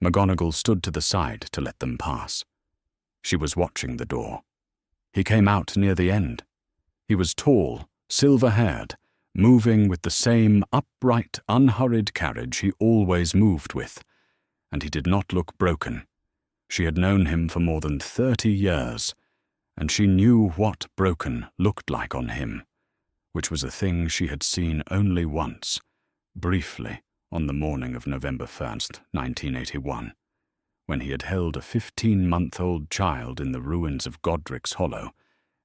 McGonagall stood to the side to let them pass. She was watching the door. He came out near the end. He was tall, silver-haired, moving with the same upright, unhurried carriage he always moved with, and he did not look broken. She had known him for more than 30 years, and she knew what broken looked like on him, which was a thing she had seen only once, briefly, on the morning of November 1st, 1981, when he had held a 15-month-old child in the ruins of Godric's Hollow,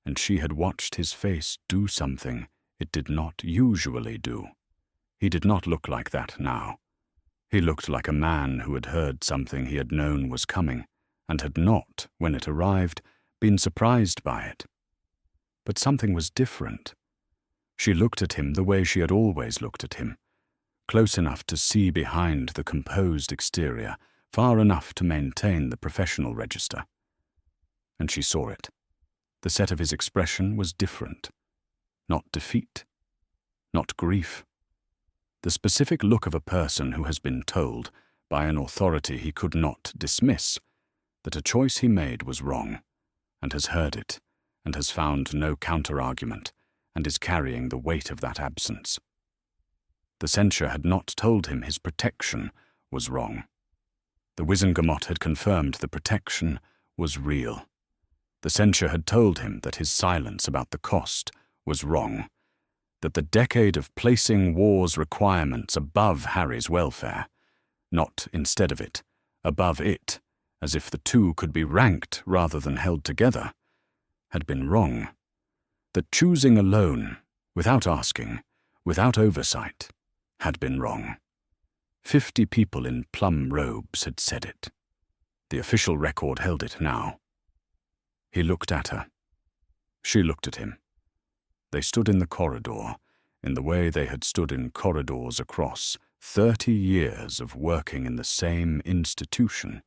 and she had watched his face do something it did not usually do. He did not look like that now. He looked like a man who had heard something he had known was coming, and had not, when it arrived, been surprised by it. But something was different. She looked at him the way she had always looked at him, close enough to see behind the composed exterior, far enough to maintain the professional register. And she saw it. The set of his expression was different. Not defeat, not grief. The specific look of a person who has been told, by an authority he could not dismiss, that a choice he made was wrong, and has heard it, and has found no counter-argument, and is carrying the weight of that absence. The censure had not told him his protection was wrong. The Wizengamot had confirmed the protection was real. The censure had told him that his silence about the cost was wrong, that the decade of placing war's requirements above Harry's welfare, not instead of it, above it, as if the two could be ranked rather than held together, had been wrong. That choosing alone, without asking, without oversight, had been wrong. 50 people in plum robes had said it. The official record held it now. He looked at her. She looked at him. They stood in the corridor, in the way they had stood in corridors across 30 years of working in the same institution,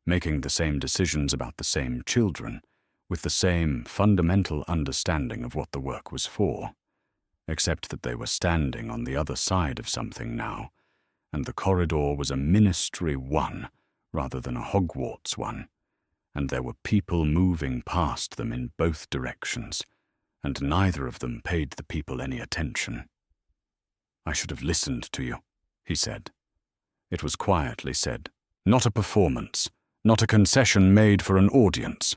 making the same decisions about the same children, with the same fundamental understanding of what the work was for, except that they were standing on the other side of something now, and the corridor was a ministry one rather than a Hogwarts one, and there were people moving past them in both directions, and neither of them paid the people any attention. "I should have listened to you," he said. It was quietly said, not a performance, not a concession made for an audience.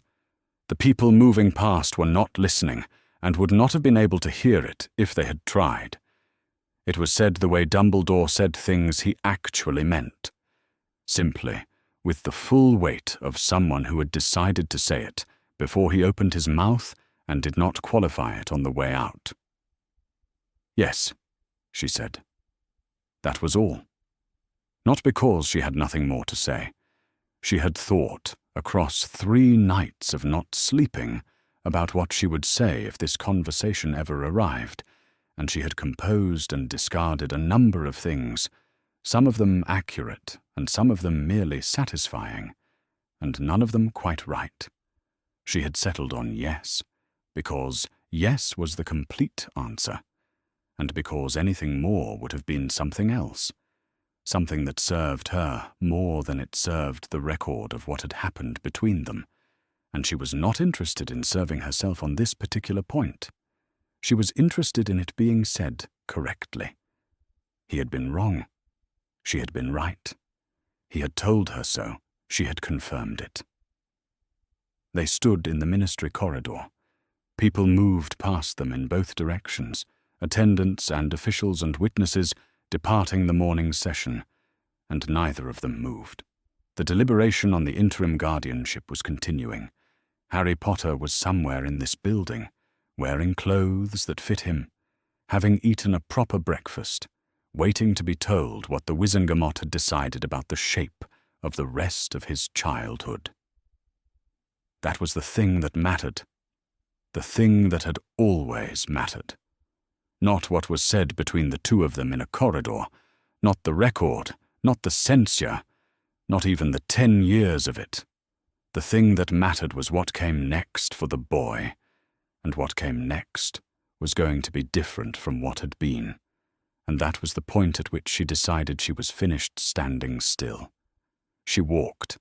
The people moving past were not listening, and would not have been able to hear it if they had tried. It was said the way Dumbledore said things he actually meant, simply, with the full weight of someone who had decided to say it before he opened his mouth and did not qualify it on the way out. "Yes," she said. That was all. Not because she had nothing more to say. She had thought, across 3 nights of not sleeping, about what she would say if this conversation ever arrived, and she had composed and discarded a number of things, some of them accurate and some of them merely satisfying, and none of them quite right. She had settled on yes, because yes was the complete answer, and because anything more would have been something else, something that served her more than it served the record of what had happened between them, and she was not interested in serving herself on this particular point. She was interested in it being said correctly. He had been wrong. She had been right. He had told her so. She had confirmed it. They stood in the ministry corridor. People moved past them in both directions, attendants and officials and witnesses departing the morning session, and neither of them moved. The deliberation on the interim guardianship was continuing. Harry Potter was somewhere in this building, wearing clothes that fit him, having eaten a proper breakfast, waiting to be told what the Wizengamot had decided about the shape of the rest of his childhood. That was the thing that mattered, the thing that had always mattered. Not what was said between the two of them in a corridor, not the record, not the censure, not even the 10 years of it. The thing that mattered was what came next for the boy, And what came next was going to be different from what had been, and that was the point at which she decided she was finished standing still. She walked.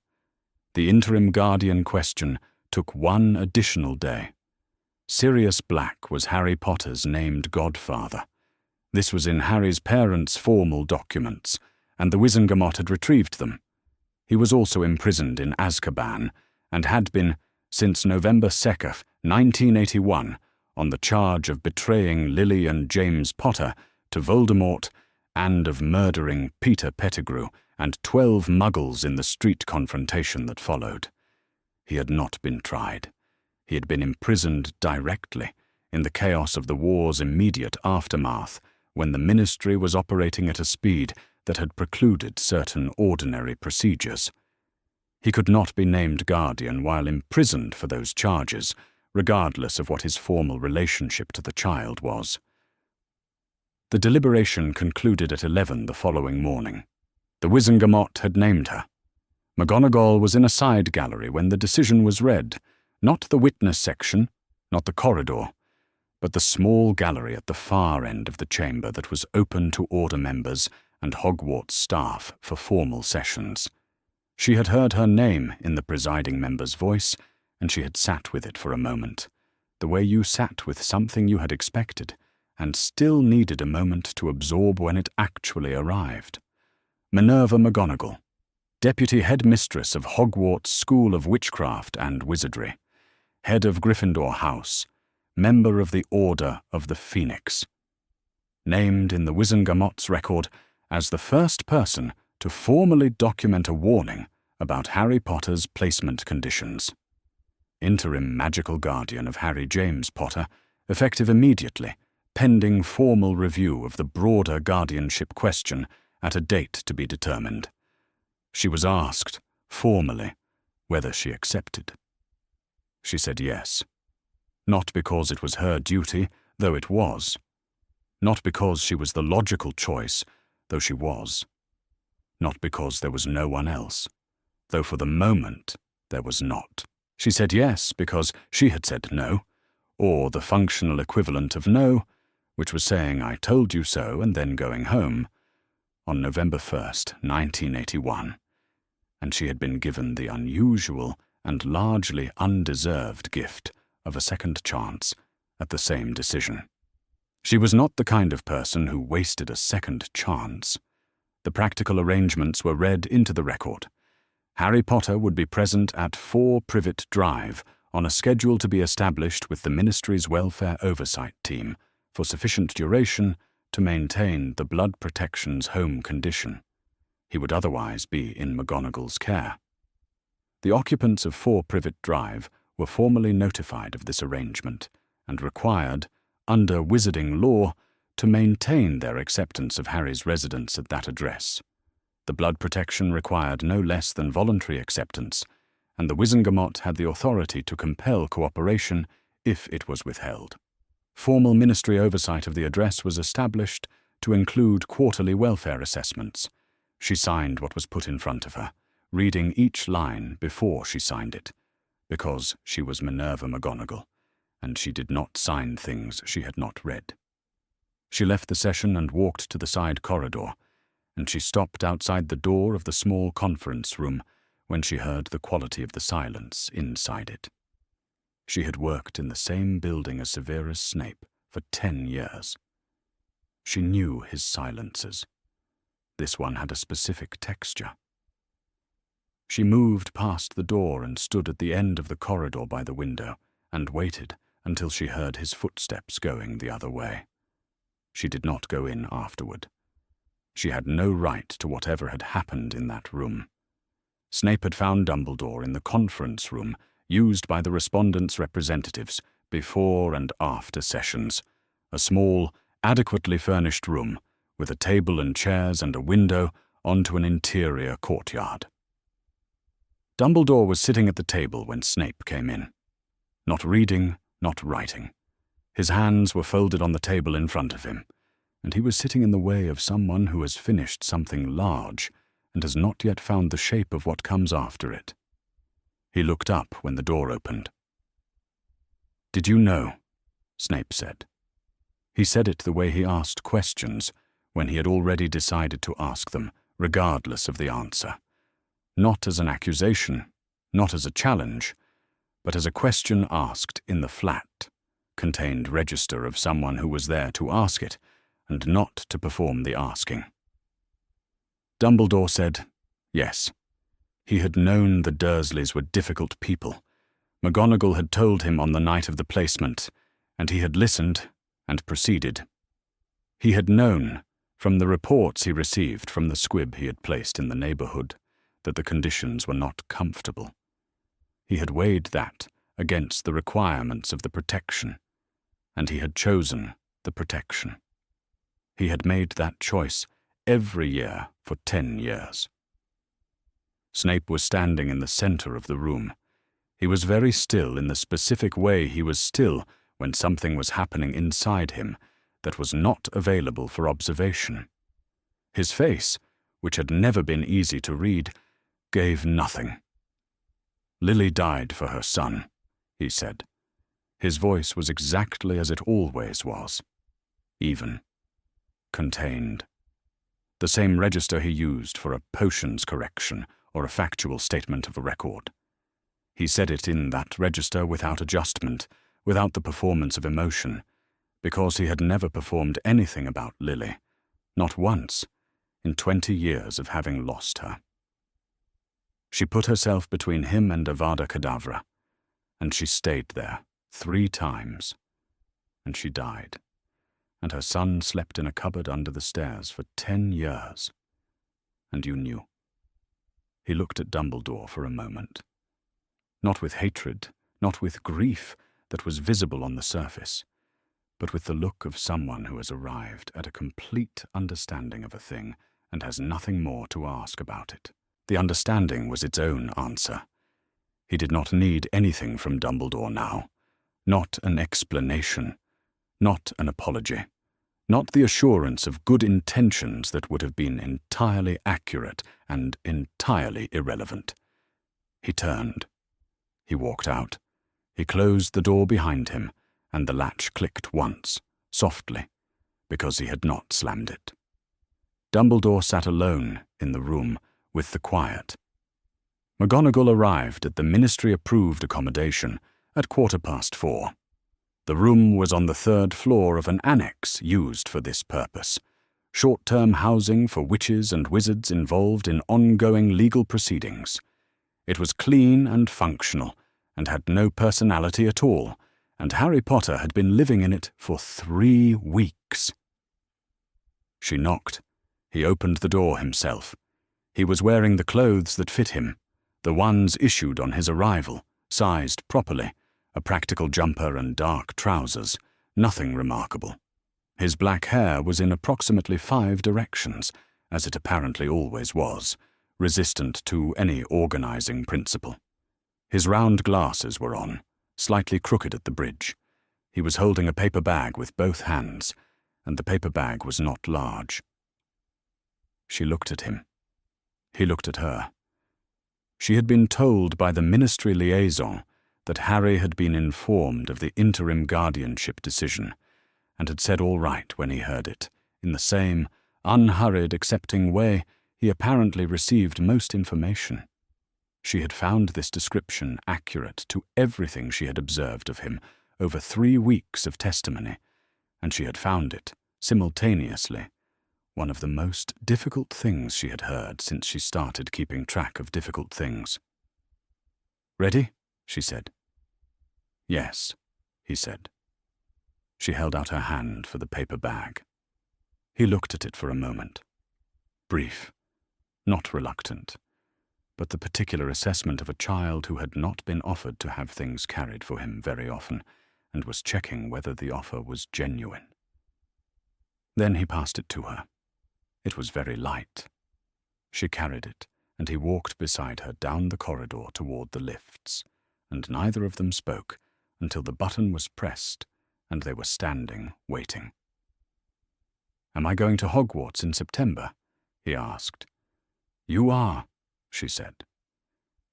The interim guardian question took one additional day. Sirius Black was Harry Potter's named godfather. This was in Harry's parents' formal documents, and the Wizengamot had retrieved them. He was also imprisoned in Azkaban, and had been since November 2nd, 1981, on the charge of betraying Lily and James Potter to Voldemort and of murdering Peter Pettigrew and 12 muggles in the street confrontation that followed. He had not been tried. He had been imprisoned directly in the chaos of the war's immediate aftermath, when the Ministry was operating at a speed that had precluded certain ordinary procedures. He could not be named guardian while imprisoned for those charges, regardless of what his formal relationship to the child was. The deliberation concluded at 11 the following morning. The Wizengamot had named her. McGonagall was in a side gallery when the decision was read, not the witness section, not the corridor, but the small gallery at the far end of the chamber that was open to Order members and Hogwarts staff for formal sessions. She had heard her name in the presiding member's voice, and she had sat with it for a moment, the way you sat with something you had expected, and still needed a moment to absorb when it actually arrived. Minerva McGonagall, Deputy Headmistress of Hogwarts School of Witchcraft and Wizardry, Head of Gryffindor House, Member of the Order of the Phoenix. Named in the Wizengamot's record as the first person to formally document a warning about Harry Potter's placement conditions. Interim magical guardian of Harry James Potter, effective immediately, pending formal review of the broader guardianship question at a date to be determined. She was asked, formally, whether she accepted. She said yes. Not because it was her duty, though it was. Not because she was the logical choice, though she was. Not because there was no one else, though for the moment there was not. She said yes because she had said no, or the functional equivalent of no, which was saying I told you so and then going home, on November 1st, 1981, and she had been given the unusual and largely undeserved gift of a second chance at the same decision. She was not the kind of person who wasted a second chance. The practical arrangements were read into the record. Harry Potter would be present at 4 Privet Drive on a schedule to be established with the Ministry's Welfare Oversight Team for sufficient duration to maintain the Blood Protection's home condition. He would otherwise be in McGonagall's care. The occupants of 4 Privet Drive were formally notified of this arrangement and required, under wizarding law, to maintain their acceptance of Harry's residence at that address. The Blood Protection required no less than voluntary acceptance, and the Wizengamot had the authority to compel cooperation if it was withheld. Formal ministry oversight of the address was established to include quarterly welfare assessments. She signed what was put in front of her, reading each line before she signed it, because she was Minerva McGonagall, and she did not sign things she had not read. She left the session and walked to the side corridor, and she stopped outside the door of the small conference room when she heard the quality of the silence inside it. She had worked in the same building as Severus Snape for 10 years. She knew his silences. This one had a specific texture. She moved past the door and stood at the end of the corridor by the window and waited until she heard his footsteps going the other way. She did not go in afterward. She had no right to whatever had happened in that room. Snape had found Dumbledore in the conference room used by the Respondent's representatives before and after sessions, a small, adequately furnished room with a table and chairs and a window onto an interior courtyard. Dumbledore was sitting at the table when Snape came in. Not reading, not writing. His hands were folded on the table in front of him, and he was sitting in the way of someone who has finished something large and has not yet found the shape of what comes after it. He looked up when the door opened. "Did you know?" Snape said. He said it the way he asked questions, when he had already decided to ask them, regardless of the answer. Not as an accusation, not as a challenge, but as a question asked in the flat, contained register of someone who was there to ask it, and not to perform the asking. Dumbledore said, yes. He had known the Dursleys were difficult people. McGonagall had told him on the night of the placement, and he had listened and proceeded. He had known, from the reports he received from the squib he had placed in the neighborhood, that the conditions were not comfortable. He had weighed that against the requirements of the protection, and he had chosen the protection. He had made that choice every year for 10 years. Snape was standing in the center of the room. He was very still in the specific way he was still when something was happening inside him that was not available for observation. His face, which had never been easy to read, gave nothing. Lily died for her son, he said. His voice was exactly as it always was, even, contained. The same register he used for a potions correction or a factual statement of a record. He said it in that register without adjustment, without the performance of emotion, because he had never performed anything about Lily, not once, in 20 years of having lost her. She put herself between him and Avada Kedavra, and she stayed there 3 times, and she died, and her son slept in a cupboard under the stairs for 10 years, and you knew. He looked at Dumbledore for a moment, not with hatred, not with grief that was visible on the surface, but with the look of someone who has arrived at a complete understanding of a thing and has nothing more to ask about it. The understanding was its own answer. He did not need anything from Dumbledore now, not an explanation, not an apology, not the assurance of good intentions that would have been entirely accurate and entirely irrelevant. He turned. He walked out. He closed the door behind him, and the latch clicked once, softly, because he had not slammed it. Dumbledore sat alone in the room with the quiet. McGonagall arrived at the ministry-approved accommodation at 4:15. The room was on the 3rd floor of an annex used for this purpose, short-term housing for witches and wizards involved in ongoing legal proceedings. It was clean and functional, and had no personality at all, and Harry Potter had been living in it for 3 weeks. She knocked. He opened the door himself. He was wearing the clothes that fit him, the ones issued on his arrival, sized properly, a practical jumper and dark trousers, nothing remarkable. His black hair was in approximately 5 directions, as it apparently always was, resistant to any organizing principle. His round glasses were on, slightly crooked at the bridge. He was holding a paper bag with both hands, and the paper bag was not large. She looked at him. He looked at her. She had been told by the ministry liaison that Harry had been informed of the interim guardianship decision, and had said all right when he heard it, in the same unhurried, accepting way he apparently received most information. She had found this description accurate to everything she had observed of him over 3 weeks of testimony, and she had found it, simultaneously, one of the most difficult things she had heard since she started keeping track of difficult things. "Ready?" she said. "Yes," he said. She held out her hand for the paper bag. He looked at it for a moment. Brief, not reluctant, but the particular assessment of a child who had not been offered to have things carried for him very often, and was checking whether the offer was genuine. Then he passed it to her. It was very light. She carried it, and he walked beside her down the corridor toward the lifts, and neither of them spoke until the button was pressed and they were standing, waiting. "Am I going to Hogwarts in September?" he asked. "You are," she said.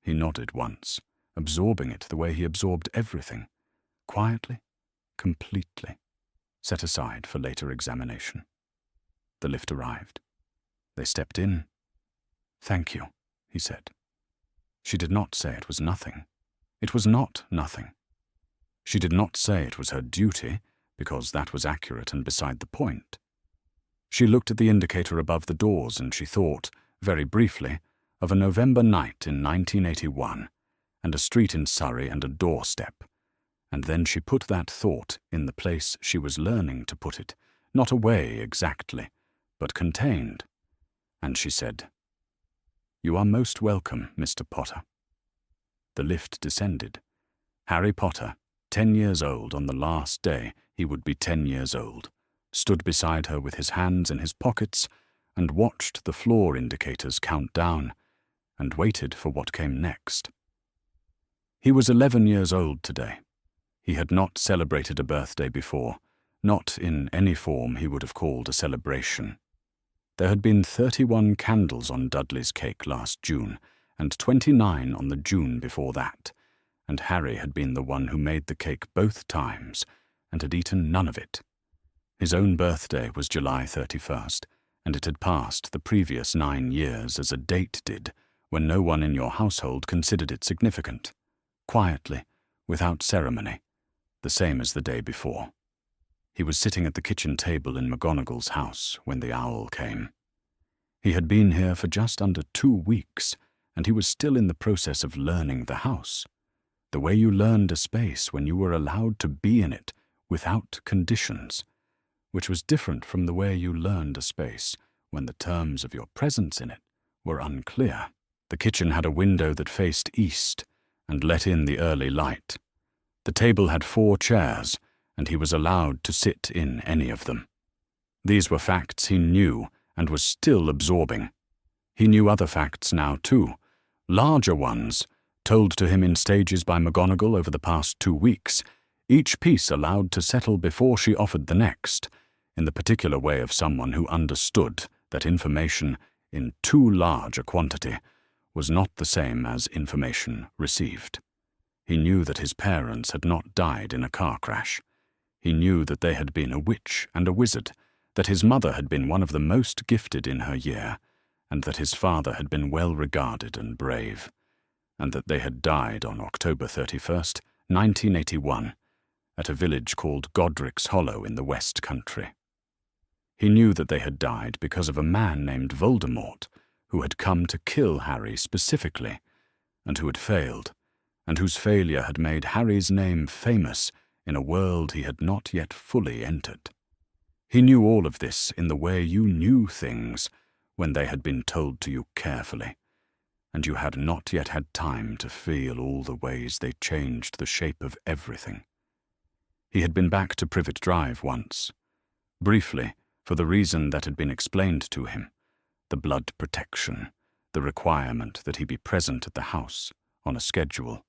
He nodded once, absorbing it the way he absorbed everything, quietly, completely, set aside for later examination. The lift arrived. They stepped in. "Thank you," he said. She did not say it was nothing. It was not nothing. She did not say it was her duty, because that was accurate and beside the point. She looked at the indicator above the doors and she thought, very briefly, of a November night in 1981, and a street in Surrey and a doorstep. And then she put that thought in the place she was learning to put it, not away exactly, but contained. And she said, "You are most welcome, Mr. Potter." The lift descended. Harry Potter, 10 years old on the last day he would be 10 years old, stood beside her with his hands in his pockets and watched the floor indicators count down and waited for what came next. He was 11 years old today. He had not celebrated a birthday before, not in any form he would have called a celebration. There had been 31 candles on Dudley's cake last June, and 29 on the June before that, and Harry had been the one who made the cake both times, and had eaten none of it. His own birthday was July 31st, and it had passed the previous 9 years as a date did, when no one in your household considered it significant. Quietly, without ceremony, the same as the day before. He was sitting at the kitchen table in McGonagall's house when the owl came. He had been here for just under 2 weeks, and he was still in the process of learning the house. The way you learned a space when you were allowed to be in it without conditions, which was different from the way you learned a space when the terms of your presence in it were unclear. The kitchen had a window that faced east and let in the early light. The table had 4 chairs, and he was allowed to sit in any of them. These were facts he knew and was still absorbing. He knew other facts now too, larger ones, told to him in stages by McGonagall over the past 2 weeks, each piece allowed to settle before she offered the next, in the particular way of someone who understood that information in too large a quantity was not the same as information received. He knew that his parents had not died in a car crash. He knew that they had been a witch and a wizard, that his mother had been one of the most gifted in her year, and that his father had been well regarded and brave, and that they had died on October 31st, 1981, at a village called Godric's Hollow in the West Country. He knew that they had died because of a man named Voldemort, who had come to kill Harry specifically, and who had failed, and whose failure had made Harry's name famous in a world he had not yet fully entered. He knew all of this in the way you knew things when they had been told to you carefully, and you had not yet had time to feel all the ways they changed the shape of everything. He had been back to Privet Drive once, briefly, for the reason that had been explained to him, the blood protection, the requirement that he be present at the house, on a schedule,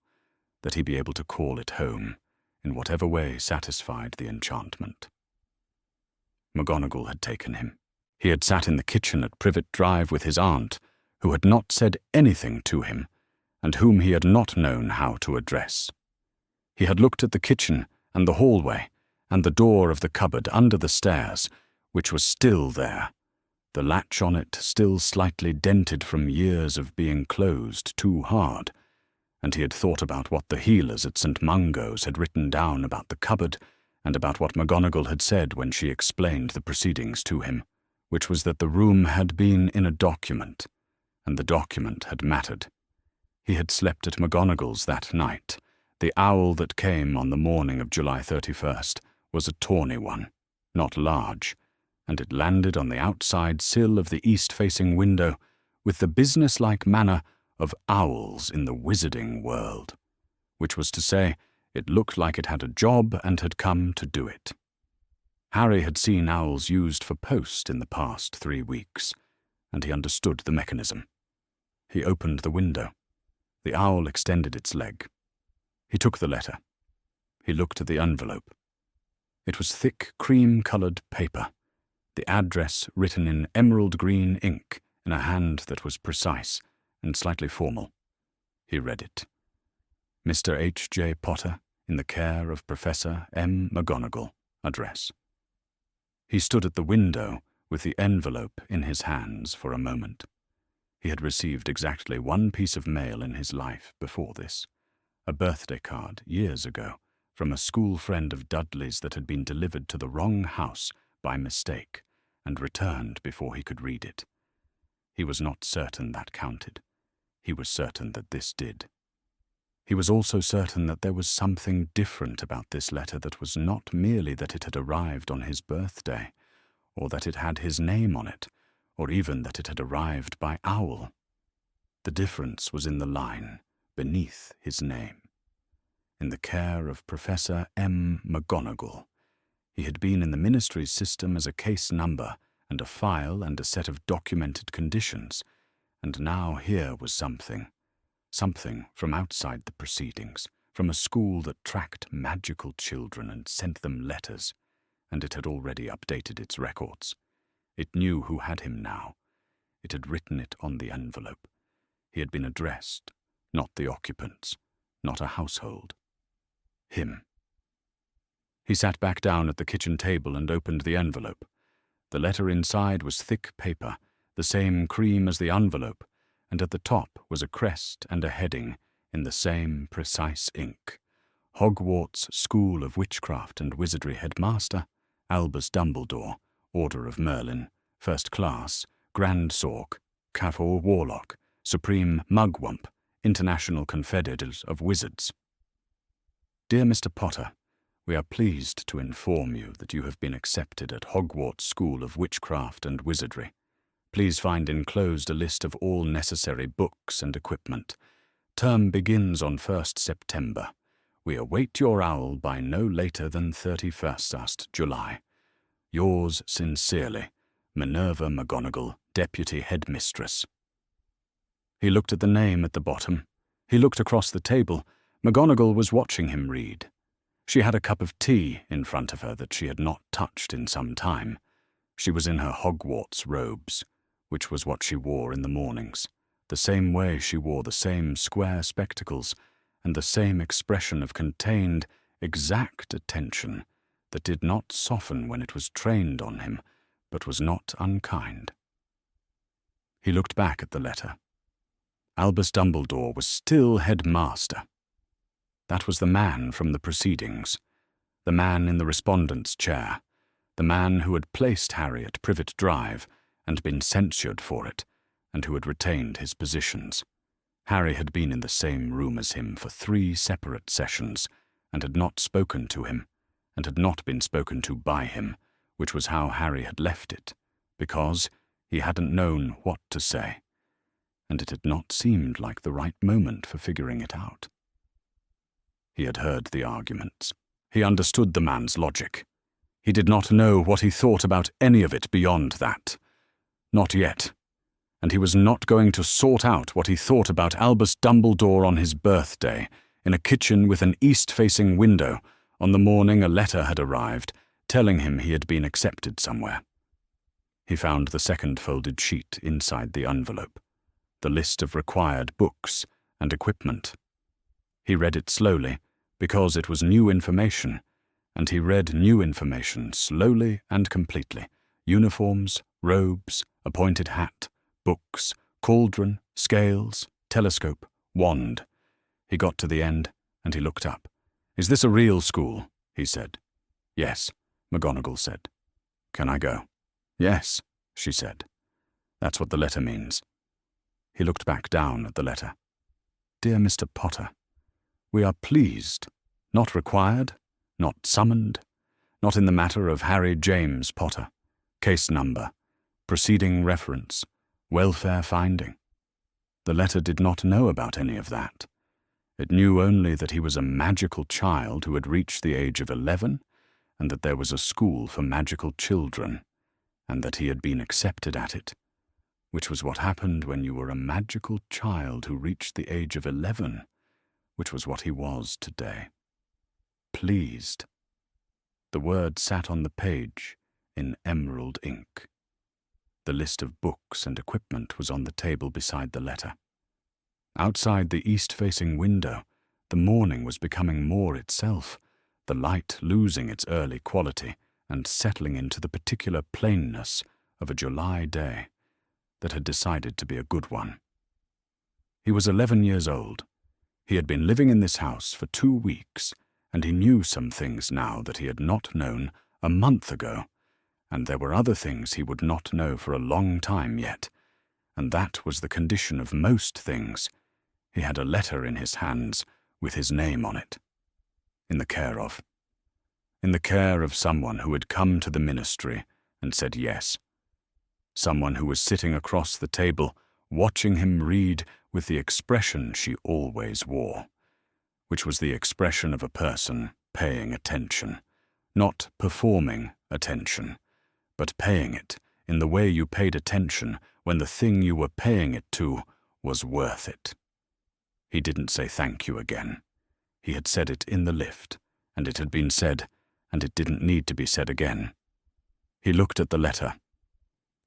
that he be able to call it home, in whatever way satisfied the enchantment. McGonagall had taken him. He had sat in the kitchen at Privet Drive with his aunt, who had not said anything to him, and whom he had not known how to address. He had looked at the kitchen and the hallway, and the door of the cupboard under the stairs, which was still there, the latch on it still slightly dented from years of being closed too hard, and he had thought about what the healers at St. Mungo's had written down about the cupboard and about what McGonagall had said when she explained the proceedings to him, which was that the room had been in a document, and the document had mattered. He had slept at McGonagall's that night. The owl that came on the morning of July 31st was a tawny one, not large, and it landed on the outside sill of the east-facing window with the business-like manner of owls in the wizarding world, which was to say, it looked like it had a job and had come to do it. Harry had seen owls used for post in the past 3 weeks, and he understood the mechanism. He opened the window. The owl extended its leg. He took the letter. He looked at the envelope. It was thick cream-coloured paper, the address written in emerald green ink in a hand that was precise and slightly formal. He read it. Mr. H. J. Potter, in the care of Professor M. McGonagall, address. He stood at the window with the envelope in his hands for a moment. He had received exactly one piece of mail in his life before this, a birthday card years ago from a school friend of Dudley's that had been delivered to the wrong house by mistake and returned before he could read it. He was not certain that counted. He was certain that this did. He was also certain that there was something different about this letter, that was not merely that it had arrived on his birthday, or that it had his name on it, or even that it had arrived by owl. The difference was in the line beneath his name. In the care of Professor M. McGonagall. He had been in the ministry's system as a case number and a file and a set of documented conditions, and now here was something from outside the proceedings, from a school that tracked magical children and sent them letters, and it had already updated its records. It knew who had him now. It had written it on the envelope. He had been addressed, not the occupants, not a household. Him. He sat back down at the kitchen table and opened the envelope. The letter inside was thick paper, the same cream as the envelope, and at the top was a crest and a heading in the same precise ink. Hogwarts School of Witchcraft and Wizardry Headmaster, Albus Dumbledore, Order of Merlin, First Class, Grand Sork, Caffor Warlock, Supreme Mugwump, International Confederate of Wizards. Dear Mr. Potter, we are pleased to inform you that you have been accepted at Hogwarts School of Witchcraft and Wizardry. Please find enclosed a list of all necessary books and equipment. Term begins on 1st September. We await your owl by no later than 31st July. Yours sincerely, Minerva McGonagall, Deputy Headmistress. He looked at the name at the bottom. He looked across the table. McGonagall was watching him read. She had a cup of tea in front of her that she had not touched in some time. She was in her Hogwarts robes, which was what she wore in the mornings, the same way she wore the same square spectacles and the same expression of contained, exact attention that did not soften when it was trained on him, but was not unkind. He looked back at the letter. Albus Dumbledore was still headmaster. That was the man from the proceedings, the man in the Respondent's chair, the man who had placed Harry at Privet Drive and been censured for it, and who had retained his positions. Harry had been in the same room as him for 3 separate sessions, and had not spoken to him, and had not been spoken to by him, which was how Harry had left it, because he hadn't known what to say, and it had not seemed like the right moment for figuring it out. He had heard the arguments. He understood the man's logic. He did not know what he thought about any of it beyond that. Not yet. And he was not going to sort out what he thought about Albus Dumbledore on his birthday, in a kitchen with an east-facing window, on the morning a letter had arrived, telling him he had been accepted somewhere. He found the second folded sheet inside the envelope, the list of required books and equipment. He read it slowly, because it was new information, and he read new information slowly and completely. Uniforms, robes, appointed hat, books, cauldron, scales, telescope, wand. He got to the end, and he looked up. "Is this a real school?" he said. "Yes," McGonagall said. "Can I go?" "Yes," she said. "That's what the letter means." He looked back down at the letter. "Dear Mr. Potter, we are pleased, not required, not summoned, not in the matter of Harry James Potter, case number, proceeding reference, welfare finding." The letter did not know about any of that. It knew only that he was a magical child who had reached the age of 11, and that there was a school for magical children, and that he had been accepted at it, which was what happened when you were a magical child who reached the age of 11, which was what he was today. Pleased. The word sat on the page in emerald ink. The list of books and equipment was on the table beside the letter. Outside the east-facing window, The morning was becoming more itself, the light losing its early quality and settling into the particular plainness of a July day that had decided to be a good one. He was 11 years old. He had been living in this house for 2 weeks, and he knew some things now that he had not known a month ago, and there were other things he would not know for a long time yet, and that was the condition of most things. He had a letter in his hands with his name on it. In the care of someone who had come to the ministry and said yes. Someone who was sitting across the table, watching him read with the expression she always wore, which was the expression of a person paying attention, not performing attention, but paying it in the way you paid attention when the thing you were paying it to was worth it. He didn't say thank you again. He had said it in the lift, and it had been said, and it didn't need to be said again. He looked at the letter.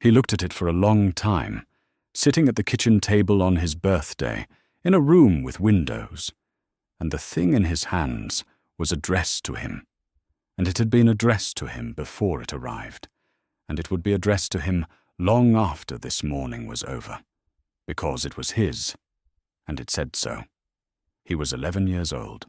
He looked at it for a long time, sitting at the kitchen table on his birthday, in a room with windows, and the thing in his hands was addressed to him, and it had been addressed to him before it arrived, and it would be addressed to him long after this morning was over, because it was his, and it said so. He was 11 years old.